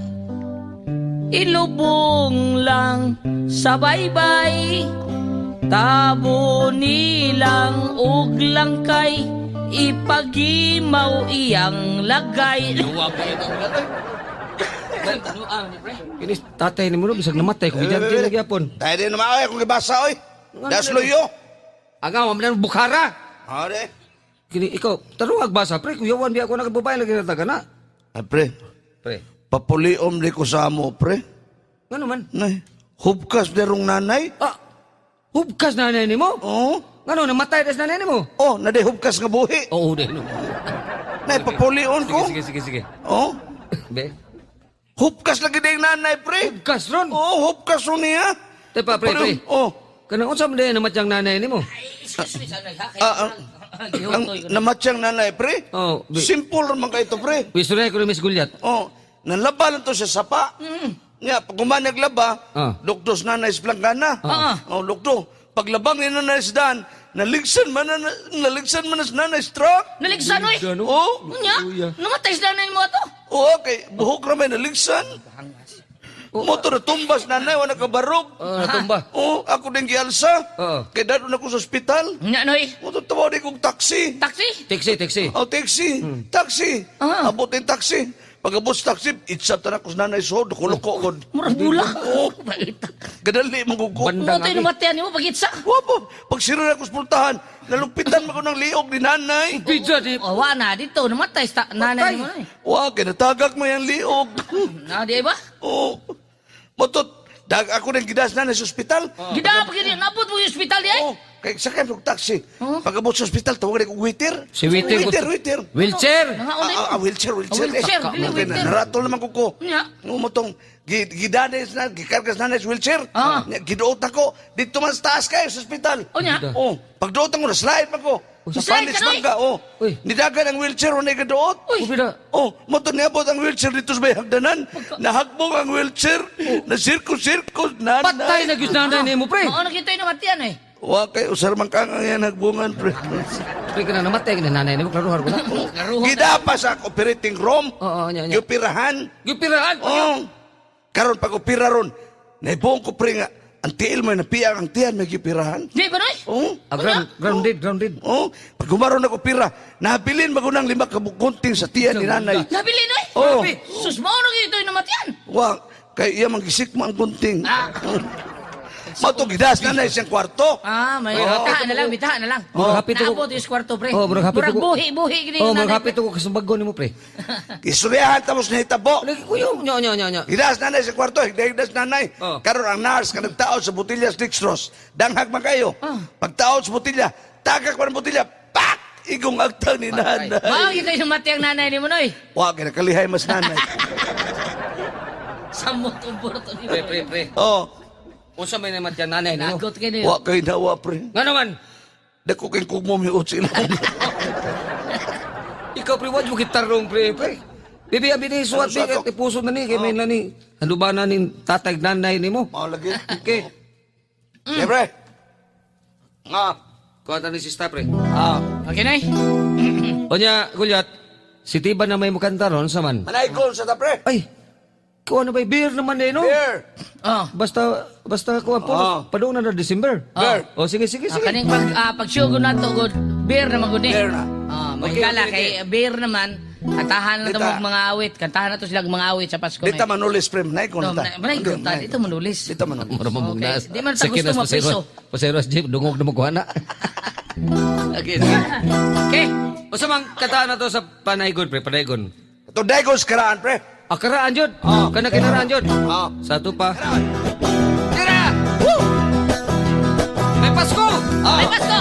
ilubong lang sa baybay. Tabo nilang og langkay, ipagimaw iyang lagay. Kinis tatay ni mo no, bisag namatay kung gijanti lagi apon. Tayo din naman ako kung ibasa, oy. Dasloyo. Agaw, man Bukhara. Ade. Kini ikaw, taruag basa pre, kuyawan di ako nagbabae lagi na tagana. Pre. Papuliom di ko sa amo, pre. Ano man? Nay, hubkas derong nanay. Hubkas na nanay mo? Oo. Ngano, namatay des nanay mo? Oh, na de hubkas nga buhi. Oo, de. No. Nay, papulion ko. Sige. Oh. Be. Hubkas lagi din nanay, pre. Hubkas ron? Oo, hubkas ron niya. Tepa, pre. Oh. Kanang unsa man din namatyang nanay nimo? Namatyang nanay, pre? Oh. Simple naman kayo ito, pre. Wisure ko ni Miss Gulyat. Oh. Nanlaba lang to sa sapa. Nga, pag naglaba, lukdos nanay sa planggana. Oh, lukdo. Paglabang ni nanay sa daan, naligsan man na sa nanay sa truck. Naligsan, oy? Oo. Nya? Namatay sa nanay mo ito? Oo, okay. Buhok ramay naligsan. Motor na tumbas nanay, wala kabarog. Natumba. Oo, ako din gialsa. Kaya dadon ako sa ospital. Nya, noy? Motor tawag din kong taxi. Taxi? Taxi. Oh, taxi. Taxi. Abot yung taxi. Pag-abot sa taxi, itsap ta na ko sa nanay so, dukuloko ko. Murag bula. Oo. Gadali, magugo. Mo tayo namatayan mo pag-itsa. Wapo, pag sira na ko sa pultahan, nalupitan mo ko ng liog ni nanay. Pizza, di. Wa na, dito, namatay sa nanay mo na eh. Wa, kinatagak mo yung liog. Di ba? Oo. Motot, ako rin gidas na sa ospital. Gida, pag nabot mo yung ospital di ay? Oo. Kaya sakay mo taxi. Pag-abot sa ospital, tawag rin kong waiter. Si waiter. Waiter. Wheelchair. Wheelchair. Wheelchair. Naratol naman ko ko. Umutong, gidanes na, gikargas na sa wheelchair. Gidoot ako. Dito man sa taas kayo sa ospital. O niya? Oo. Pagdoot ako, na-slide pa ko. Sa panis bangka, oh. Nidagan ang wheelchair o nagadoot. Oh, moto niabot ang wheelchair dito sa may hagdanan. Nahagbong ang wheelchair. Na-sirkus-sirkus. Patay na gusto nanay mo, pre. Oo, nakita yung namatayan eh. Wa kay usar man kang yan nagbungan, pre. Pre ka na namatay ka na nanay mo, klaruhar ko na. Gidapas sa operating room. Oo, nya. Gipirahan. Oo. Karon pag opera ron, naibong ko pre nga, ang tiil mo napiyang ang tiyan may gipirahan. Di ba noy? Oo. Grounded. Oo. Pag gumaron ako opera, nabilin magunang 5 kabukunting sa tiyan ni nanay. Nabili noy? Oo. Sus, maunong ito yung namatayan. Wa, kay iya mangisik mo ang gunting. Matugidas na na isang kwarto. May bitahan na lang. Naabot yung kwarto, pre. Murag buhi. murag hapit ko kasumbagon nimo, pre. Istoryahan tapos na hitabo. Kuyo, nya. Gidas na na isang kwarto, gidas nanay. Karon ang nurse ka nagtaod sa botilya dextrose. Danghag man kayo. Pagtaod sa botilya, Tagak pa ng botilya. Pak! Igong agtang ni nanay. Mao kita yung mati ang nanay ni mo, Noy. Wa, kinakalihay mas nanay. Samot ang burto ni Pre. Oh. Unsa may naman yan nanay nimo? Nagot ka niyo. Wa kay nawa, pre. Nga naman. Dako kay kugmomiot sila. Ikaw, pre, wad mo gitarong, pre. Bibi, abi ni suwat, Ano, bi, puso na ni, kay may na ni, ano ba na ni tatay nanay ni mo? Mao lagi. Okay. Yeah, pre. Nga. Kuha ta ni sista, pre. Okay, Noy. Onya, Gulyat, si Tiba na may mukanta ron sa man. Manay goal sa ta, pre. Ay, kuha na ba, beer naman eh, no? Beer. Basta kuha po, padung na December. Beer. O, sige. Kaning pag-sugo na to, good. Beer naman, good. Beer na. Magkala, kay beer naman, kantahan na to mga awit. Kantahan na to sila mga awit sa Pasko. Dita manulis, pre. Manay ko na ta. Manay ko ta. Dito manulis. Dita manulis. Maramang Okay. nas. Di man ta gusto mapiso. Paseros, Jeep, dungog na magkuha na. Okay. Okay. O sa mga kantahan na to sa Panaygon, pre, Panaygon. Ito dagos karaan, pre. Karaan jud. Kana kinaraan jud. Satu pa. Tira! May Pasko! May Pasko!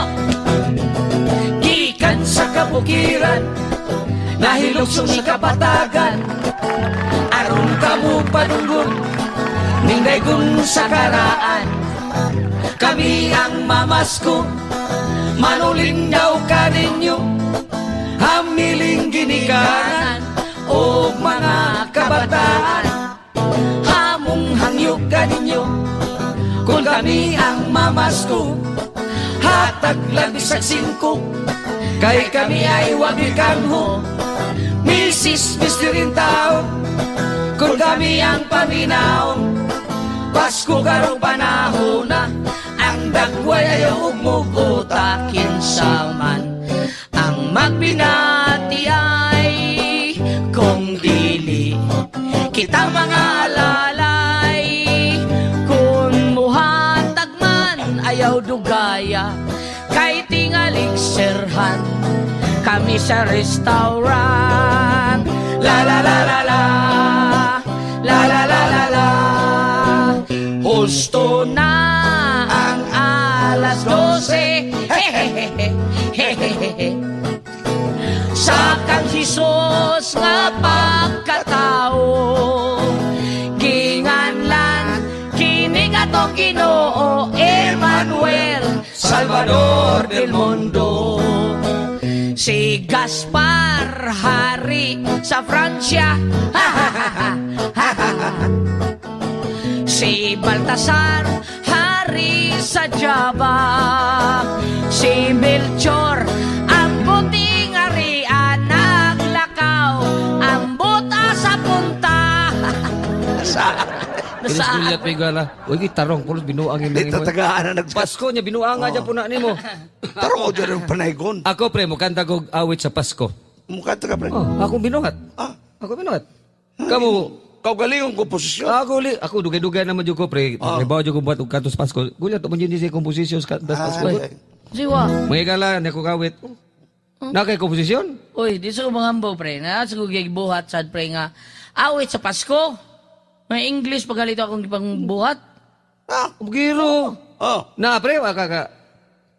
Gikan sa kabukiran, nahilog sumi kapatagan, aron kamu padunggon, ning daygon sa karaan. Kami ang mamasko, manulin daw ka ninyo, hamiling ginikanan, o mga kabataan, hamong hangyog ka ninyo, kung kami ang mamasko, hatag labis at singko, kay kami ay wabikangho, misis mistirin taon, kung kami ang paminaon, Pasko karong panahon na, ang dagway ayaw ugmuguta kinsaman, ang magbinati ay kung dili kita mga alalay, kung muhatag man ayaw dugaya, kay tingaling serhan kami sa restaurant. La la la la la, la la la la la, husto na ang alas 12. Sa kang Hesus nga pagkatao, ginganlan kini atong Ginoo Emmanuel, Salvador del mundo. Si Gaspar hari sa Francia, si Baltasar hari sa Java, si Melchor ang puting arian naglakaw, ang buta sa punta. Kinis Gulyat pigala. Uy, gitarong pulos binuang yung Dito tagaan na Pasko niya binuang nga dyan po na nimo. Tarong o dyan yung Panaygon. Ako, pre, mukanta ko awit sa Pasko. Mukanta ka, pre. Ako binuhat. Ako binuhat. Kamu, Kau galing ang komposisyon. Ako dugay-dugay naman yung ko, pre. Ibaw yung ko buhat og kantos Pasko. Gulyat, ito mo yun siya komposisyon sa kantos Pasko. Siwa. Mga gala, nako kawit. Nakay komposisyon? Uy, di sa kumangambo, pre. Na sa buhat sad, pre, nga awit sa Pasko. May English pagalito akong ipang buhat. Giro. Na, pre, wakaka.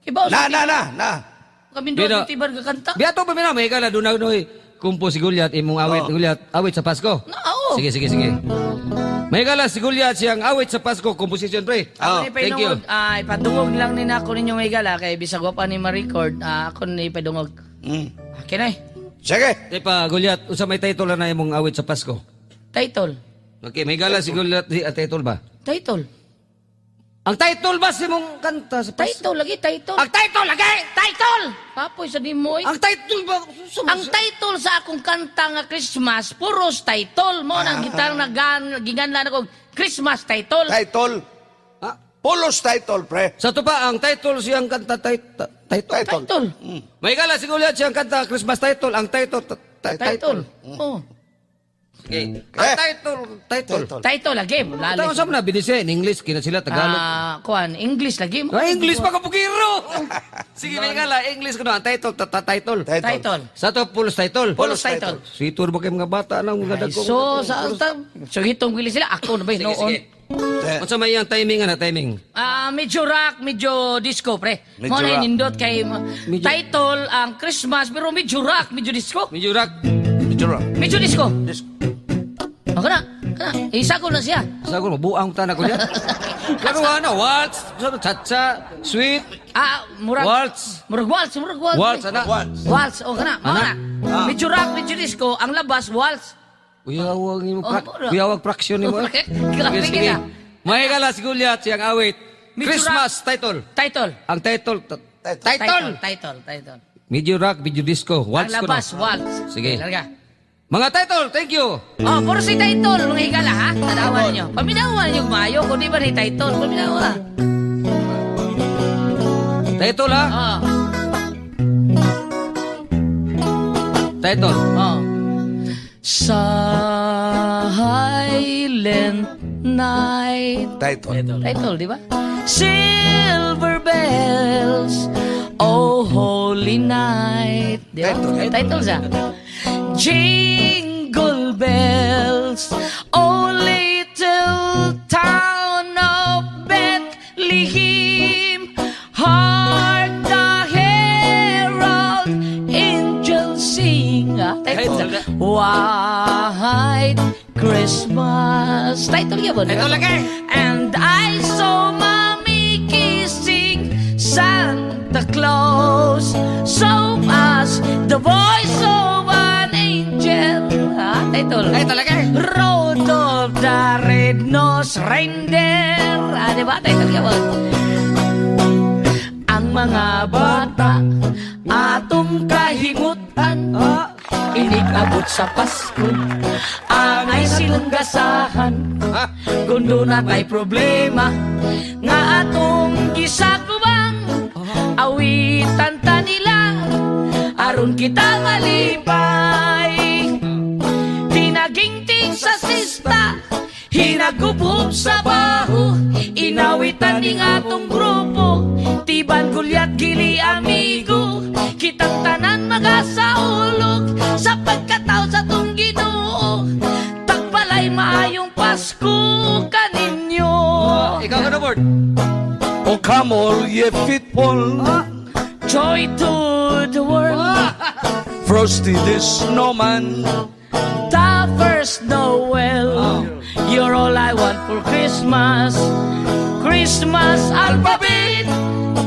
Ibaw sa Na. kami doon itibar ka kanta. Biyato pa mina, may gala, doon na kumpo si Gulyat, imong awit sa Pasko. Oo. Sige. May gala si Gulyat siyang awit sa Pasko, komposisyon, pre. Thank you. Ipadungog lang nina ako ninyo may gala, kay bisag pa ni ma-record, ako na ipadungog. Okay na. Sige. Pa, Gulyat, usa may title na imong awit sa Pasko. Title. Okay, may gala si Gulyat, title ba? Title. Ang title ba si mong kanta sa Pasko? Title. Ang title lagi! Title! Papoy sa dimoy. Ang title ba? Ang title sa akong kanta nga Christmas, puros title. Mo nang gitang giganlan ako Christmas title. Title. Pulos title, pre. Sa to pa, ang title siyang kanta, title. May gala si Gulyat siyang kanta, Christmas title, ang title. Oh. Okay. Ang title. Title lagi. Tawag sa mga binisi, in English, kina sila, Tagalog. Kuan, English lagi mo. English pa kapukiro! Sige, may gala, English ko na, ang title. Title. Sa to, pulos title. Pulos title. Situr ba kayo mga bata ng mga dagong? So, hitong wili sila, ako na ba noon? Unsa may iyang timing ana timing? Medyo rock, medyo disco, pre. Medyo Mo na rock. nindot kay title ang Christmas, pero medyo rock, medyo disco. Medyo rock. Medyo disco. O, kana. Isagol na siya. Sagol mo buang tanan ko diyan. Pero ano, waltz, cha-cha, sweet. Murag waltz. Murag waltz. Waltz, ana. Waltz, o kana. Mana. Medyo rock, medyo disco. Ang labas, waltz. Uyawag mo Oh, uyawag fraction nimo. Grabe ka na. Mahigala si Gulyat siyang awit. Medyo Christmas title. Ang title. Title. Medyo rock, medyo disco. Ang Waltz ko na. labas, waltz. Sige. Larga. Mga title, thank you. Puro si title, mga higala, ha? Tanawan ninyo. Paminawan ninyo mayo, kung di ba ni title, paminawan. Title ha? Title. Silent night. Title, di ba? Silver bells, oh holy night. Di ba? Title siya. Jingle bells, oh little town of Bethlehem. Hark the herald angels sing. Title. White Christmas. Title niya ba? Title lagi. And I saw mommy kissing Santa Claus. So as the voice of an angel. Title. Title lagi. Rudolph the Red-Nosed Reindeer. Diba? Title niya ba? Ang mga bata atong kahimutan inigabot sa Pasko angay silang gasahan kung doon na tay problema nga atong gisakubang awitan ta nila aron kita malipay tinagingting sa sista hinagubhob sa baho inawitan ning atong grupo tiban Gulyat gili amigo kitang tanan magasaulog sa pagkatao sa tong Ginoo tagbalay maayong Pasko kaninyo. Ikaw ka na board. O come all ye faithful, joy to the world. Frosty the snowman, The first Noel, you're all I want for Christmas. Christmas alphabet,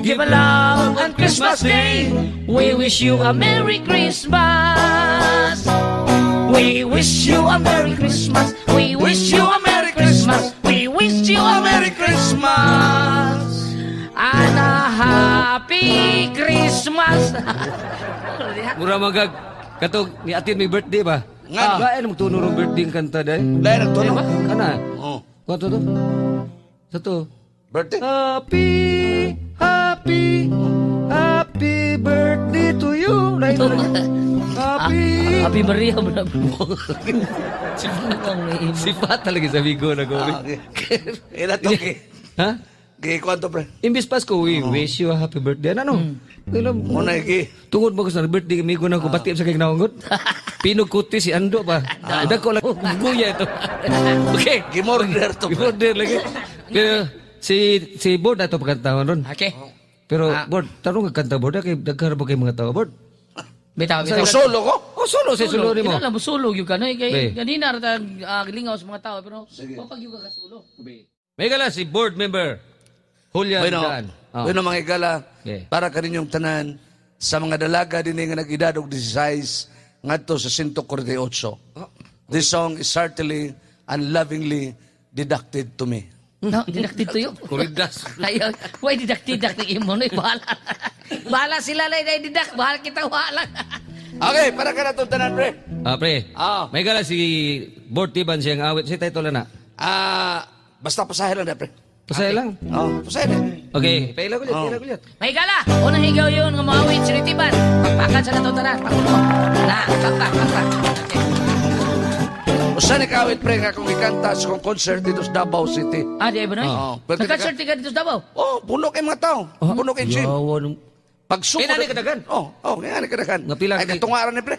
give a love on Christmas Day. We wish you a Merry Christmas. We wish you a Merry Christmas. We wish you a Merry Christmas. We wish you a Merry Christmas and a Happy Christmas. Mura magag katong ni atin may birthday ba? Nga. Lain mo tuno ng birthday ang kanta dai. Lain ang tuno. Kana? Oh. Kuha to. Satu. Birthday. Happy birthday to you. Lain mo. Happy Maria mo na Sifat talaga sa Vigo na gobi. Ila to ki. Ha? Gi kwanto pre. Imbis Pasko, we wish you a happy birthday. Ano? Mo na gi. Tungod mo ko sa birthday amigo na ko batip sa kay naungot. Pinog kuti si Ando pa. Dako lang guya ito. Okay, Gimorder to. Gimorder lagi. Pero si Board ato pagkantaon ron. Okay. Pero Board, tarong kanta Board kay daghan ba kay mga tao Board? Bitaw. Solo ko? Oh, solo si solo nimo. Kailan mo solo yung kanay Be. kay ganina rata gilingaw sa mga tao pero pag yung ka solo. May gala si board member Julian Bueno, Daan. bueno mga igala, Okay. para ka rin yung tanan sa mga dalaga din nga nag-edad og 16 ngadto sa 148. This song is certainly and lovingly deducted to me. No, didaktit to yun. Kuridas. Ayaw, why didaktit imo no, bahala. Bahala sila lang didak, bahala kita wala. Okay, para ka na itong tanan, pre. Pre. May gala si board tiban siyang awit. Si title na. Basta pasahe lang na, pre. Pasahe lang? Pasahe lang. Okay, paila ko liat. May gala, unang higaw yun, nga mawit, sinitiban. Pagpakan sa nato tanan, pakulo. Na, pakpak. O saan ikawit, pre, nga kung ikanta sa kong concert dito sa Davao City? Di ba na? Nag-concert ka dito sa Davao? Puno kay mga tao. Puno kay gym. Pagsuko. Kaya na kadagan? Kaya na kadagan. Ay, katungaran ni, pre.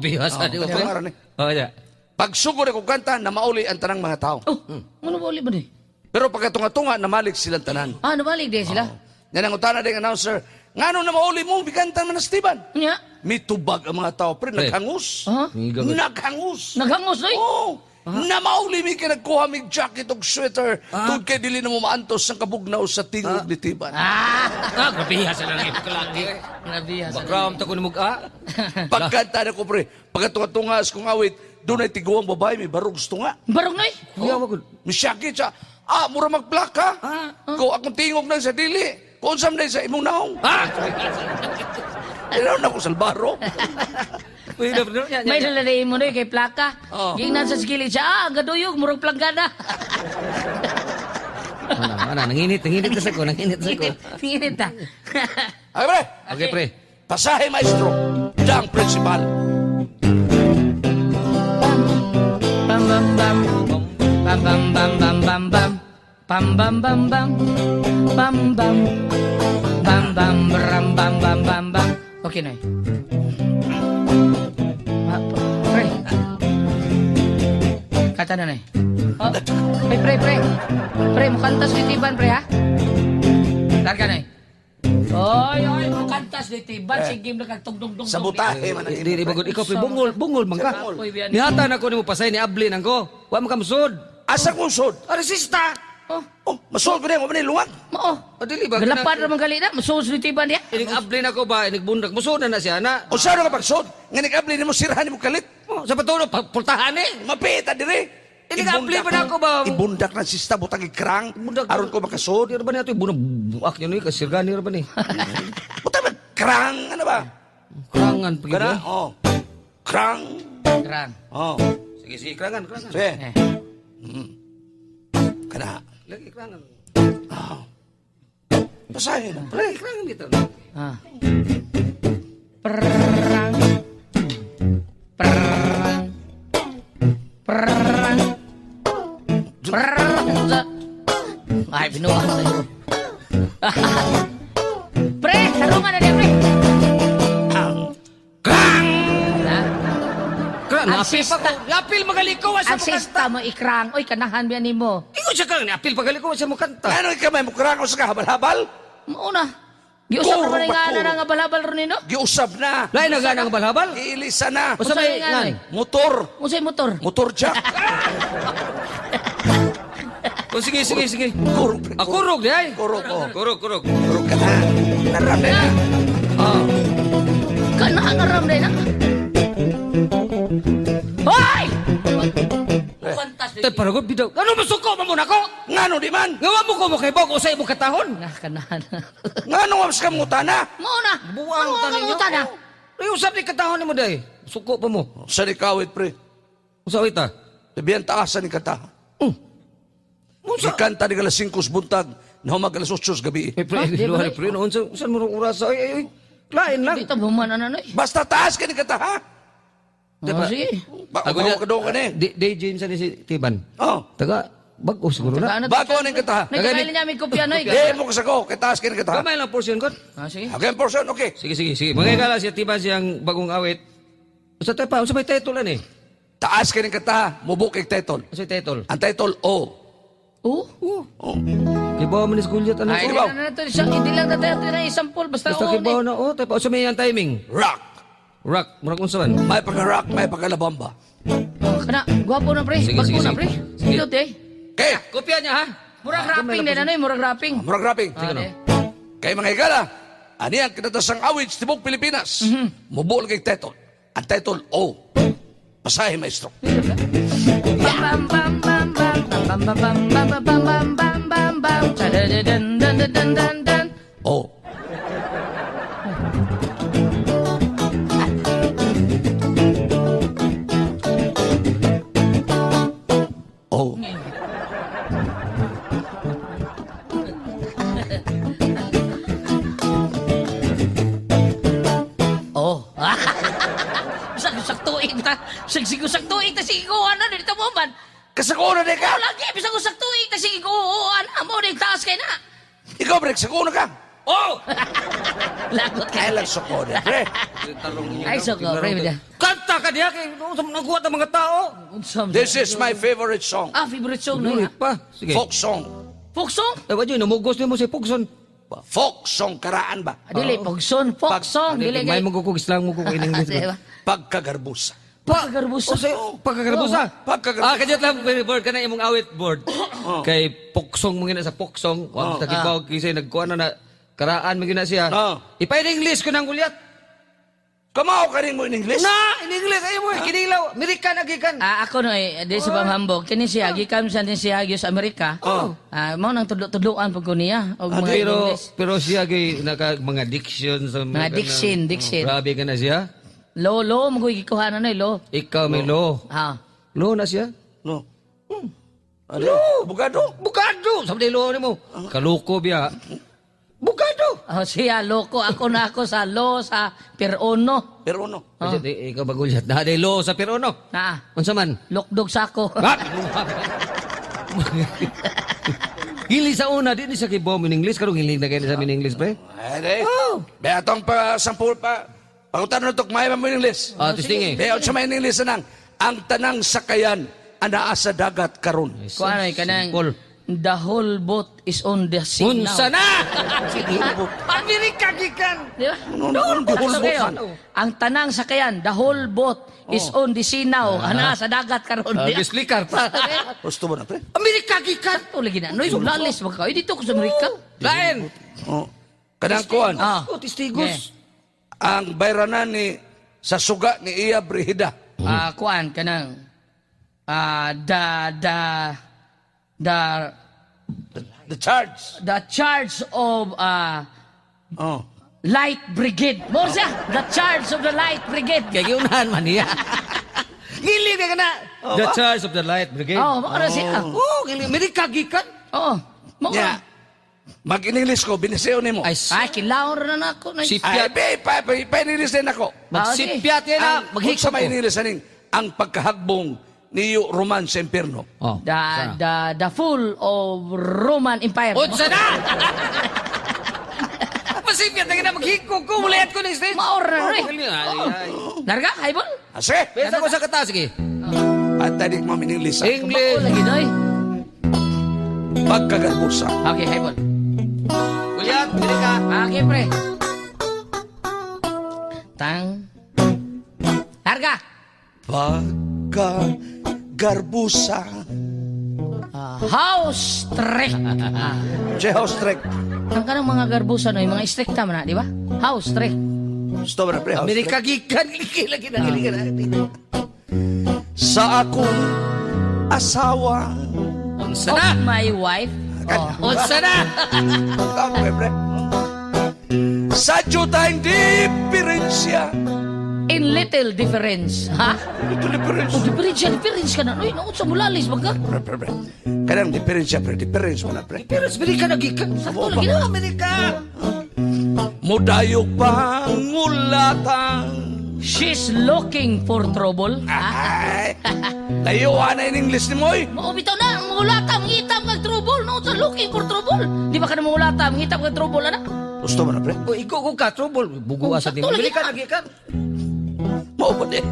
Bihasa di ba? Katungaran ni. Yeah. Pagsuko na kung kanta, na mauli ang tanang mga tao. Ano ba ulit ba ni? Pero pagkatunga-tunga, namalik silang tanan. Ah, nabalik din sila. Yan ang utana din announcer. Ngano na mauli mo, bigantan man na Steven. Nya. Mitubag ang mga tao, pre, naghangus. Naghangus. Naghangus, oy? Oo. Na mauli mi ka nagkuha mig jacket o sweater. Tugod kay dili na mo maantos sa kabugnaw sa tingog ni Tiban. Grabiha sa lang ito kalaki. Grabiha sa Bakram ta ko ni muga. Pagkanta na ko, pre, pagkatunga-tungas kong awit, doon ay tiguang babae, may barog gusto nga. Barog na eh. May syakit siya. Mura mag-black ha? Kung akong tingog na sa dili. Kung saan na sa imong naong. Ilaw na ko salbaro. May nalalayin mo na kay plaka. Gingnan sa skillet siya, gaduyog, murag planggana. Nanginit na sa ko, nanginit sa ko. Nanginit na. Okay, pre. Okay, pre. Pasahe, maestro. Diyang principal. Bam bam bam. Bam bam bam bam bam bam. Bam bam bam bam. Bam bam. Bam bam bam bam bam bam bam. Okay, Noy. Pre. Kata na, Noy. Oh, pre. Pre, mukantas ni Tiban, pre, ha? Larga, Noy. Oy, mukantas ni Tiban. Sige, nakagtugdugdug. Sa butahe, man. Di bagod ikaw, pre, bungol man ka. Oy, biyan. Nihatan ako ni mo pasay ni Ablin ang ko. Wa mo ka musod. Asa kong sod? Resista. Masol ko na yung luwag. Dili ba? Galapad naman gali na. Masuos ni Tiban niya. Inig Ablin ako ba? Inig bundak. Musod na siya na. O saan nga pagsod? Nga nag-abli mo sirahan mo kalit. Sa patulo, pultahan eh. Mapita dire. Inig Ablin pa na ako ba? Ibundak na sista, butang ikrang. Aron ko makasod. Di ba niya ito? Bunak niya ni. Kasirgani ba ni? Butang krang, ano ba? Krangan. Kana? Oh. Krang. Krang. Oh. Sige, krangan. Sige. Kana. Lagi krangan. Pasahin. Lagi krangan dito. Perang. Perang. Perang. Perang. Ay, binuha ko sa'yo. Pre, sarungan na niya, pre. Krang! Ang Napil pa ko. Napil magaliko. Ang sista mo ikrang. Oy, kanahan biyan ni mo. Ikaw siya kang napil pagaliko. Siya mo kanta. Ano ikamay mo krang o sa kahabal-habal? Mauna. Giusap naman nga na nga balabal rin nino. Giusap na. Lain na ganang balhabal. Giilisa na. Usa may nga. Motor. Unsay motor? Motor jack. O sige. Kurog. Kurog di ay. Kurog. Kurog. Kurog ka na. Naramay na. Kanahan naramday na. Hoy! Fantastic. Tay para ko bidaw. Ano masuko mo muna ko? Ngano di man? Ngawa mo ko mo kay bog o sa imong katahon. Kanahan. Ngano wabs ka mutana? Mauna. Buang tanin niyo. Mutana. Ay usap ni katahon nimo day. Suko pa mo. Sa likawit pre. Usa ta. Labihan taasan ni kata. Ikanta ni alas 5 buntag. Na humag alas 8 gabi. Luhari pre. Saan mo oras? Ay. Lain lang. Dito buman ano noy. Basta taas ka ni kata ha? Diba? Sige. Ako niya ka doon ka na eh. Day Jane sa ni si Tiban. Taga bago siguro na. Bago na yung kata. Nagkakaili niya may kopya noy. Mo kasi ko. Kay taas ka ni kata. Gamay lang portion ko. Sige. Okay, portion. Okay. Sige. Mga kala siya Tiban siyang bagong awit. Usa tayo pa. Usa may title lan eh. Taas ka ni kata. Mubuk kay title. Usa title. Ang title O. Kibaw man ni Gulyat ano. Ay, hindi lang na tayo na isampol. Basta kibaw na o. Tayo pa. Usa may yung timing. Rock. Murag unsa man. May pagka-rock, may pagka-labamba. Kana, gwapo na pre. Sige. Bago na pre. Silot eh. Okay. Kopya niya ha. Murag rapping din ano eh. Murag rapping. Murag rapping. Kay mga igala, ani ang kinatasang awit sa tibok Pilipinas. Mubul kay title. Ang title O. Pasahe, maestro. Bam bam bam bam bam bam bam bam bam bam bam bam bam. Dan. O. O. Saktuin ta. Saktuin ta sige ko ana dito mo man. Kasakuna na ka? Lagi bisa ko saktuin ta sige ko ana mo din taas kay na. Ikaw, Brek, sakuna ka. Oh! Lagot ka. Ay, lang soko niya, pre. Ay, soko, pre. Kanta ka diya kay nagkuha ang mga tao. This is my favorite song. Favorite song no. Nulit pa. Sige. Folk song. Folk song? Eh, wala yun, namugos niyo mo si Pugson. Folk song, karaan ba? Dili, pogson, folk song. Dili, May magkukugis lang mo kukugin ng English. Pagkagarbusa. Pagkagarbusa. Pagkagarbusa. Pagkagarbusa. Kajat lang, board ka na imong awit board. Kay Poksong mo gina sa Poksong. Wag takipaw kisay nagkuha na karaan mo gina siya. Ipay na English ko ng gulyat. Kamao ka rin mo in English? Na, in English ay mo. Kinilaw, American agikan. Ako no, di sa pamhambog. Kini siya, gikan sa din siya sa Amerika. Mao nang tudlo-tudloan pag ko niya. Og mga English. Pero siya kay naka mga diction sa Mga diction. Grabe ka na siya. Lo, magoy gikuhanan na lo. Ikaw may lo. Lo na siya? No. Lo, bugado. Sabi lo ni mo. Kaluko biya. Bugado. Siya loko. Ako na ako sa lo sa Perono. Perono. Ikaw bagulyat. Dahil lo sa Perono. Unsa man? Lokdog sako. Hili sa una, di ni sa kibom in English. Karong hiling na kayo sa min English, pre? Ay, Beatong pa sampul pa. Pangutan na ito, kumaya mo in English. Tistingi. Beat sa may in English nang, ang tanang sakayan, anaa sa dagat karon. Kung ano kanang, the whole boat is on the sea now. Unsa na! Amerika gikan! Di ba? Ang tanang sakayan, the whole boat is on the sea now. Anaa sa dagat karon. Gislikar pa. Gusto mo na, pre? Amerika gikan! O lagi na. Noy, lalis ba ka? Dito ko sa Amerika. Lain! Kanang kuhan. Tistigos. Ang bayranan ni sa suga ni Iya Brihida. Kuan kanang the charge of Light Brigade. Mo siya, the charge of the Light Brigade. Kaya unahan man niya. Gili ka na. The charge of the Light Brigade. Makara siya. Gili. Amerika gikan. Makara. Mag-in-English ko, biniseo ni mo. Ay, kilawar na ako. Ay, pa-in-English din ako. Magsipyat yan na. Maghiksa ma-in-English aning ang pagkahagbong niyo Roman sa impyerno. The fall of Roman Empire. Unsa na! Masipyat na maghikog ko. Mulayat ko ng stage. Maor na rin. Narga, haibol? Sige. Pesa ko sa kata, sige. At tadik mo in-English. English. Lagi doy. Pagkagarbusa. Okay, haibol. Uliat, pili ka. Okay, pre. Narga. Pagkagarbusa. House trick. House trick. Ang kanang mga garbusa no, yung mga strikta man na, di ba? House trick. Gusto mo na, pre? Amerika gikan. Lagi na. Sa akong asawa. Of my wife. Unsa na? pre. Sa tayong diferensya. In little difference. Ha? Little difference. Difference ka na. Uy, naon sa mulalis ba ka? Pre. Kanang diferensya, pre. Difference mo na, pre. Difference, Amerika na gikan. Sakto lagi na. Amerika. Mudayog pangulatan. She's looking for trouble. Ay, layuan na in English ni Moy. Bitaw na, mangulata, mangitap kag trouble. No, sa looking for trouble. Di ba ka na mangulata, mangitap kag trouble, ana? Gusto mo na, pre? O, ikaw kung ka, trouble. Buguwa sa din. Amerika na gikan. Maupo din.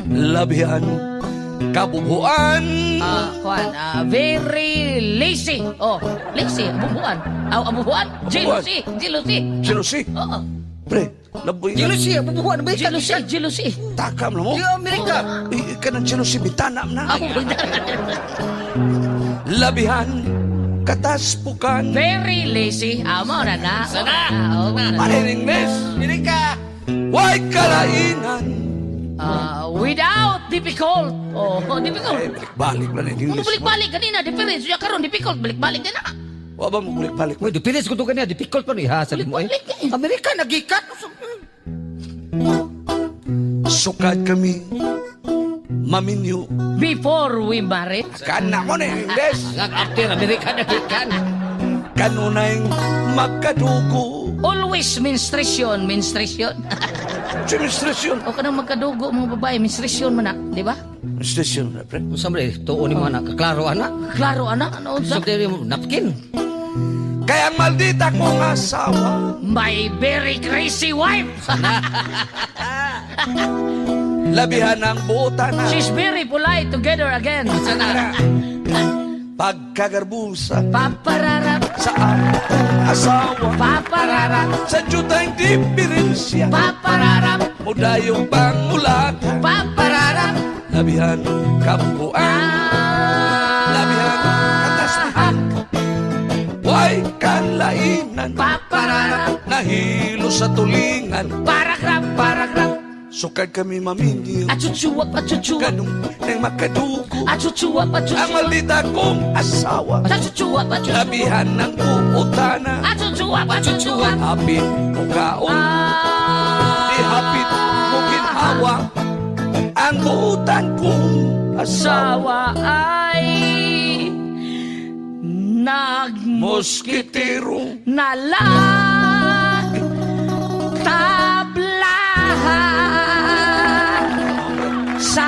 Labihan. Kabubuan. Very lazy. Lazy, abubuan. Abubuan? Jealousy. Oo. Pre, laboy. Jealousy, abubuan. Jealousy. Takam na mo. Di Amerika. Kanang jealousy, bitanam na. Labihan. Kataspukan. Very lazy. Mo na na. Sana. In English. Amerika. Why kalainan? Without difficult. Difficult. Balik na in English. Balik kanina, difference. Yung karon difficult, balik din na. Wa ba mo balik? Uy, difference ko to kanina, difficult pa no ihasa mo eh. Amerika nagikan. Sukad kami. Maminyo. Before we married. Kana mo na in English. After Amerika nagikan. Kanunay magkadugo. Always menstruation. Menstruation. O kanang magkadugo mga babae, menstruation man na, di ba? Menstruation, pre. Usa man tuon ni mo anak, klaro anak. Klaro anak, ano unsa? Sa napkin. Kaya ang maldita kong asawa, My very crazy wife. labihan ng buta na. She's very polite together again. Pagkagarbusa Papararap, sa aking asawa, papararap, sa jutang diferensya, papararap, muda yung pangulakan, papararap, labihan kabuuan, labihan katasbihan, way kanlainan, papararap, nahilo sa tulingan, paragrap, paragrap, sukad kami mamingil, achuchuwap, achuchuwap, ganun nang makadugo, achuchuwap, ang achuchuwap, maldita kong asawa, achuchuwap, achuchuwap, labihan ng uutana, achuchuwap, achuchuwap, hapit mo kaon, di hapit mo ginhawa, ang buutan kong asawa, asawa ay nagmoskitero moskitero, tablahan sa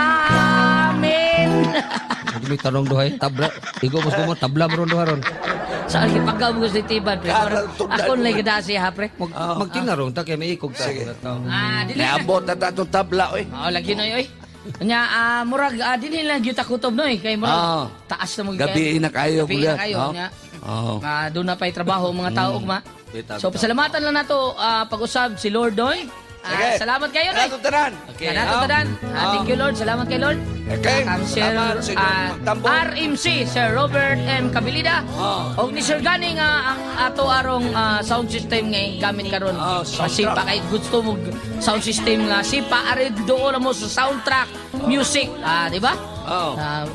amin. May tanong duhay, tabla. Igo mas mo tabla mo ron duha ron. Sa akin, pagka mo gusto itiban, pre. Ako na gada siya, pre. Magtinarong ta kay may ikog ta. Sige. Dili. naabot na tatong tabla, oy. Lagi na oy. Nya, murag, dili lang gyud kutob no, kay murag, taas na mo Gabi na kayo, Gabi kuya. na kayo, nya. Oh. Doon na pa'y trabaho ang mga tao, ugma. Bitag. So, pasalamatan lang nato pag-usab si Lord Doy. Sige. Salamat kayo, Doy. Natong tanan. Okay. Tanan. Thank you, Lord. Salamat kay Lord. Okay. Sir Salamat sa inyong magtambong. RMC, Sir Robert M. Cabilida. O ni Sir Gani nga ang ato arong sound system nga gamit karon. Sipa kay gusto mo sound system nga sipa ari doon mo sa soundtrack music, di ba?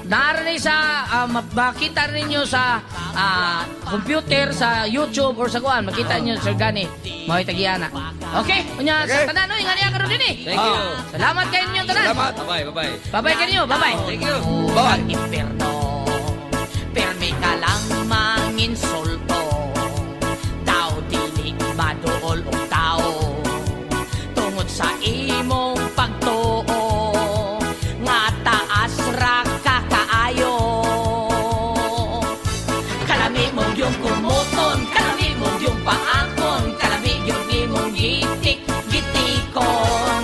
Naroon sa makita ninyo sa computer, sa YouTube or sa kuan, makita niyo Sir Gani mao tagiana. Okay, unya sa tanan oy nga niya karon dinhi. Thank you. Salamat kayo ninyo tanan. Salamat. Bye-bye. Bye-bye kanyo, bye-bye. Thank you. Bye. Inferno, permi ka lang manginsulto. Tao dili maduol og tao. Tungod sa imong pagtuo, nga taas ra ka kaayo. Kalami mo yung kumuton, kalami mo yung paakon, kalami yung imong gitik-gitikon.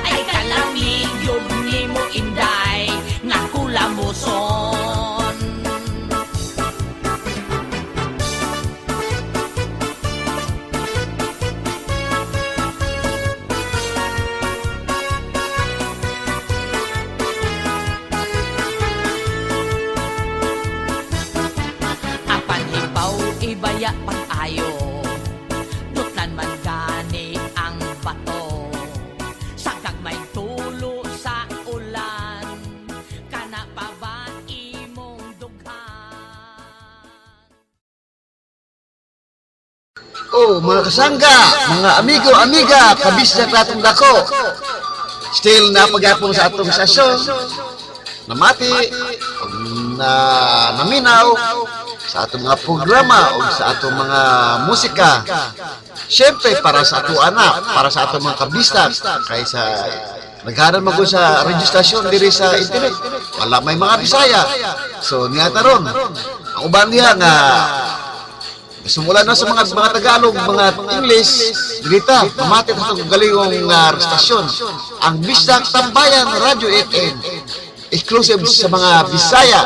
Ay kalami yung imo inday, nga kulamuson. Apan hibaw ibaya pag-ayo, tutlan man gani ang bato. Sagag may tulo sa ulan, kana pa ba imong dughan? Oh, mga kasangga, mga amigo, amiga, kabisya natong dako. Still napagapong sa atong sasyon. Namati, na naminaw sa atong mga programa o sa atong mga musika. Siyempre, para sa atong anak, para sa atong mga kabista, kaysa nagharan mo sa registrasyon diri sa internet. Wala may mga Bisaya. So, niya taron. Ang uban niya nga sumula na sa mga Tagalog, mga English, dirita, mamati sa itong galingong stasyon. Ang Bisdak Tambayan Radio FM, exclusive sa mga Bisaya.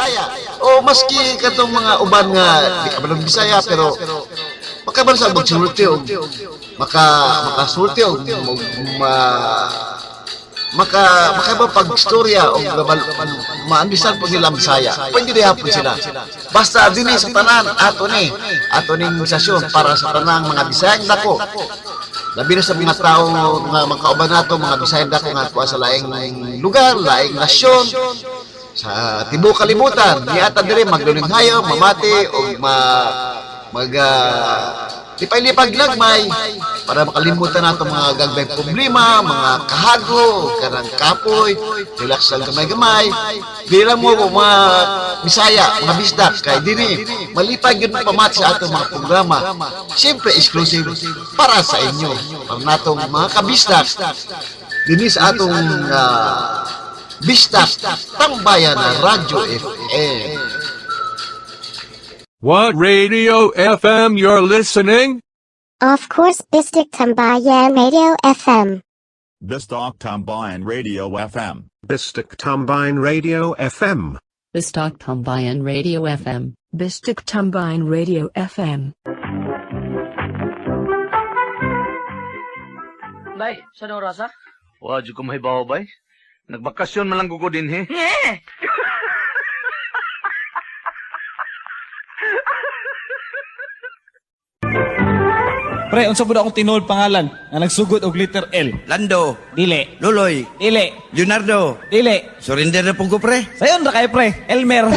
O maski katong mga uban nga, di ka ba ng Bisaya, pero makabansa magsulti o makasulti o makaiba pag-istorya o maandisan po nila ang Bisaya. Pwede rin hapon sila. Basta din sa tanan, ato ning sasyon para sa tanang mga Bisayang dako. Labi na sa mga tao, mga kauban nato, mga Bisayang dako nga kuha sa laing lugar, laing nasyon, sa tibuok kalibutan. Niata dire maglulinghayo, mamati o lipay-lipag lagmay para makalimutan nato mga gagbay problema, mga kahago, karang kapoy, relax lang gamay-gamay. Di lang mo mga Bisaya, mga Bisdak, kay dini malipay yun pamati sa atong mga programa. Siyempre, exclusive para sa inyo, para natong mga kabisdak. Dini sa atong Bisdak Tambayan na Radio FM. What radio FM you're listening? Of course, Bistic Tambayan Radio FM. Bistok Tambayan Radio FM. Bistic Tambayan Radio FM. Bistok Tambayan Radio FM. Bistic Tambayan Radio FM. Bay, saan oras ha? Wadyo ko mahibaw, bay. Nagbakasyon man lang ko din, he. Pre, unsa pud akong tinuod pangalan nga nagsugod og letter L? Lando. Dili. Luloy. Dili. Leonardo. Dili. Surinder na pong ko, pre. Sayon ra kay pre, Elmer.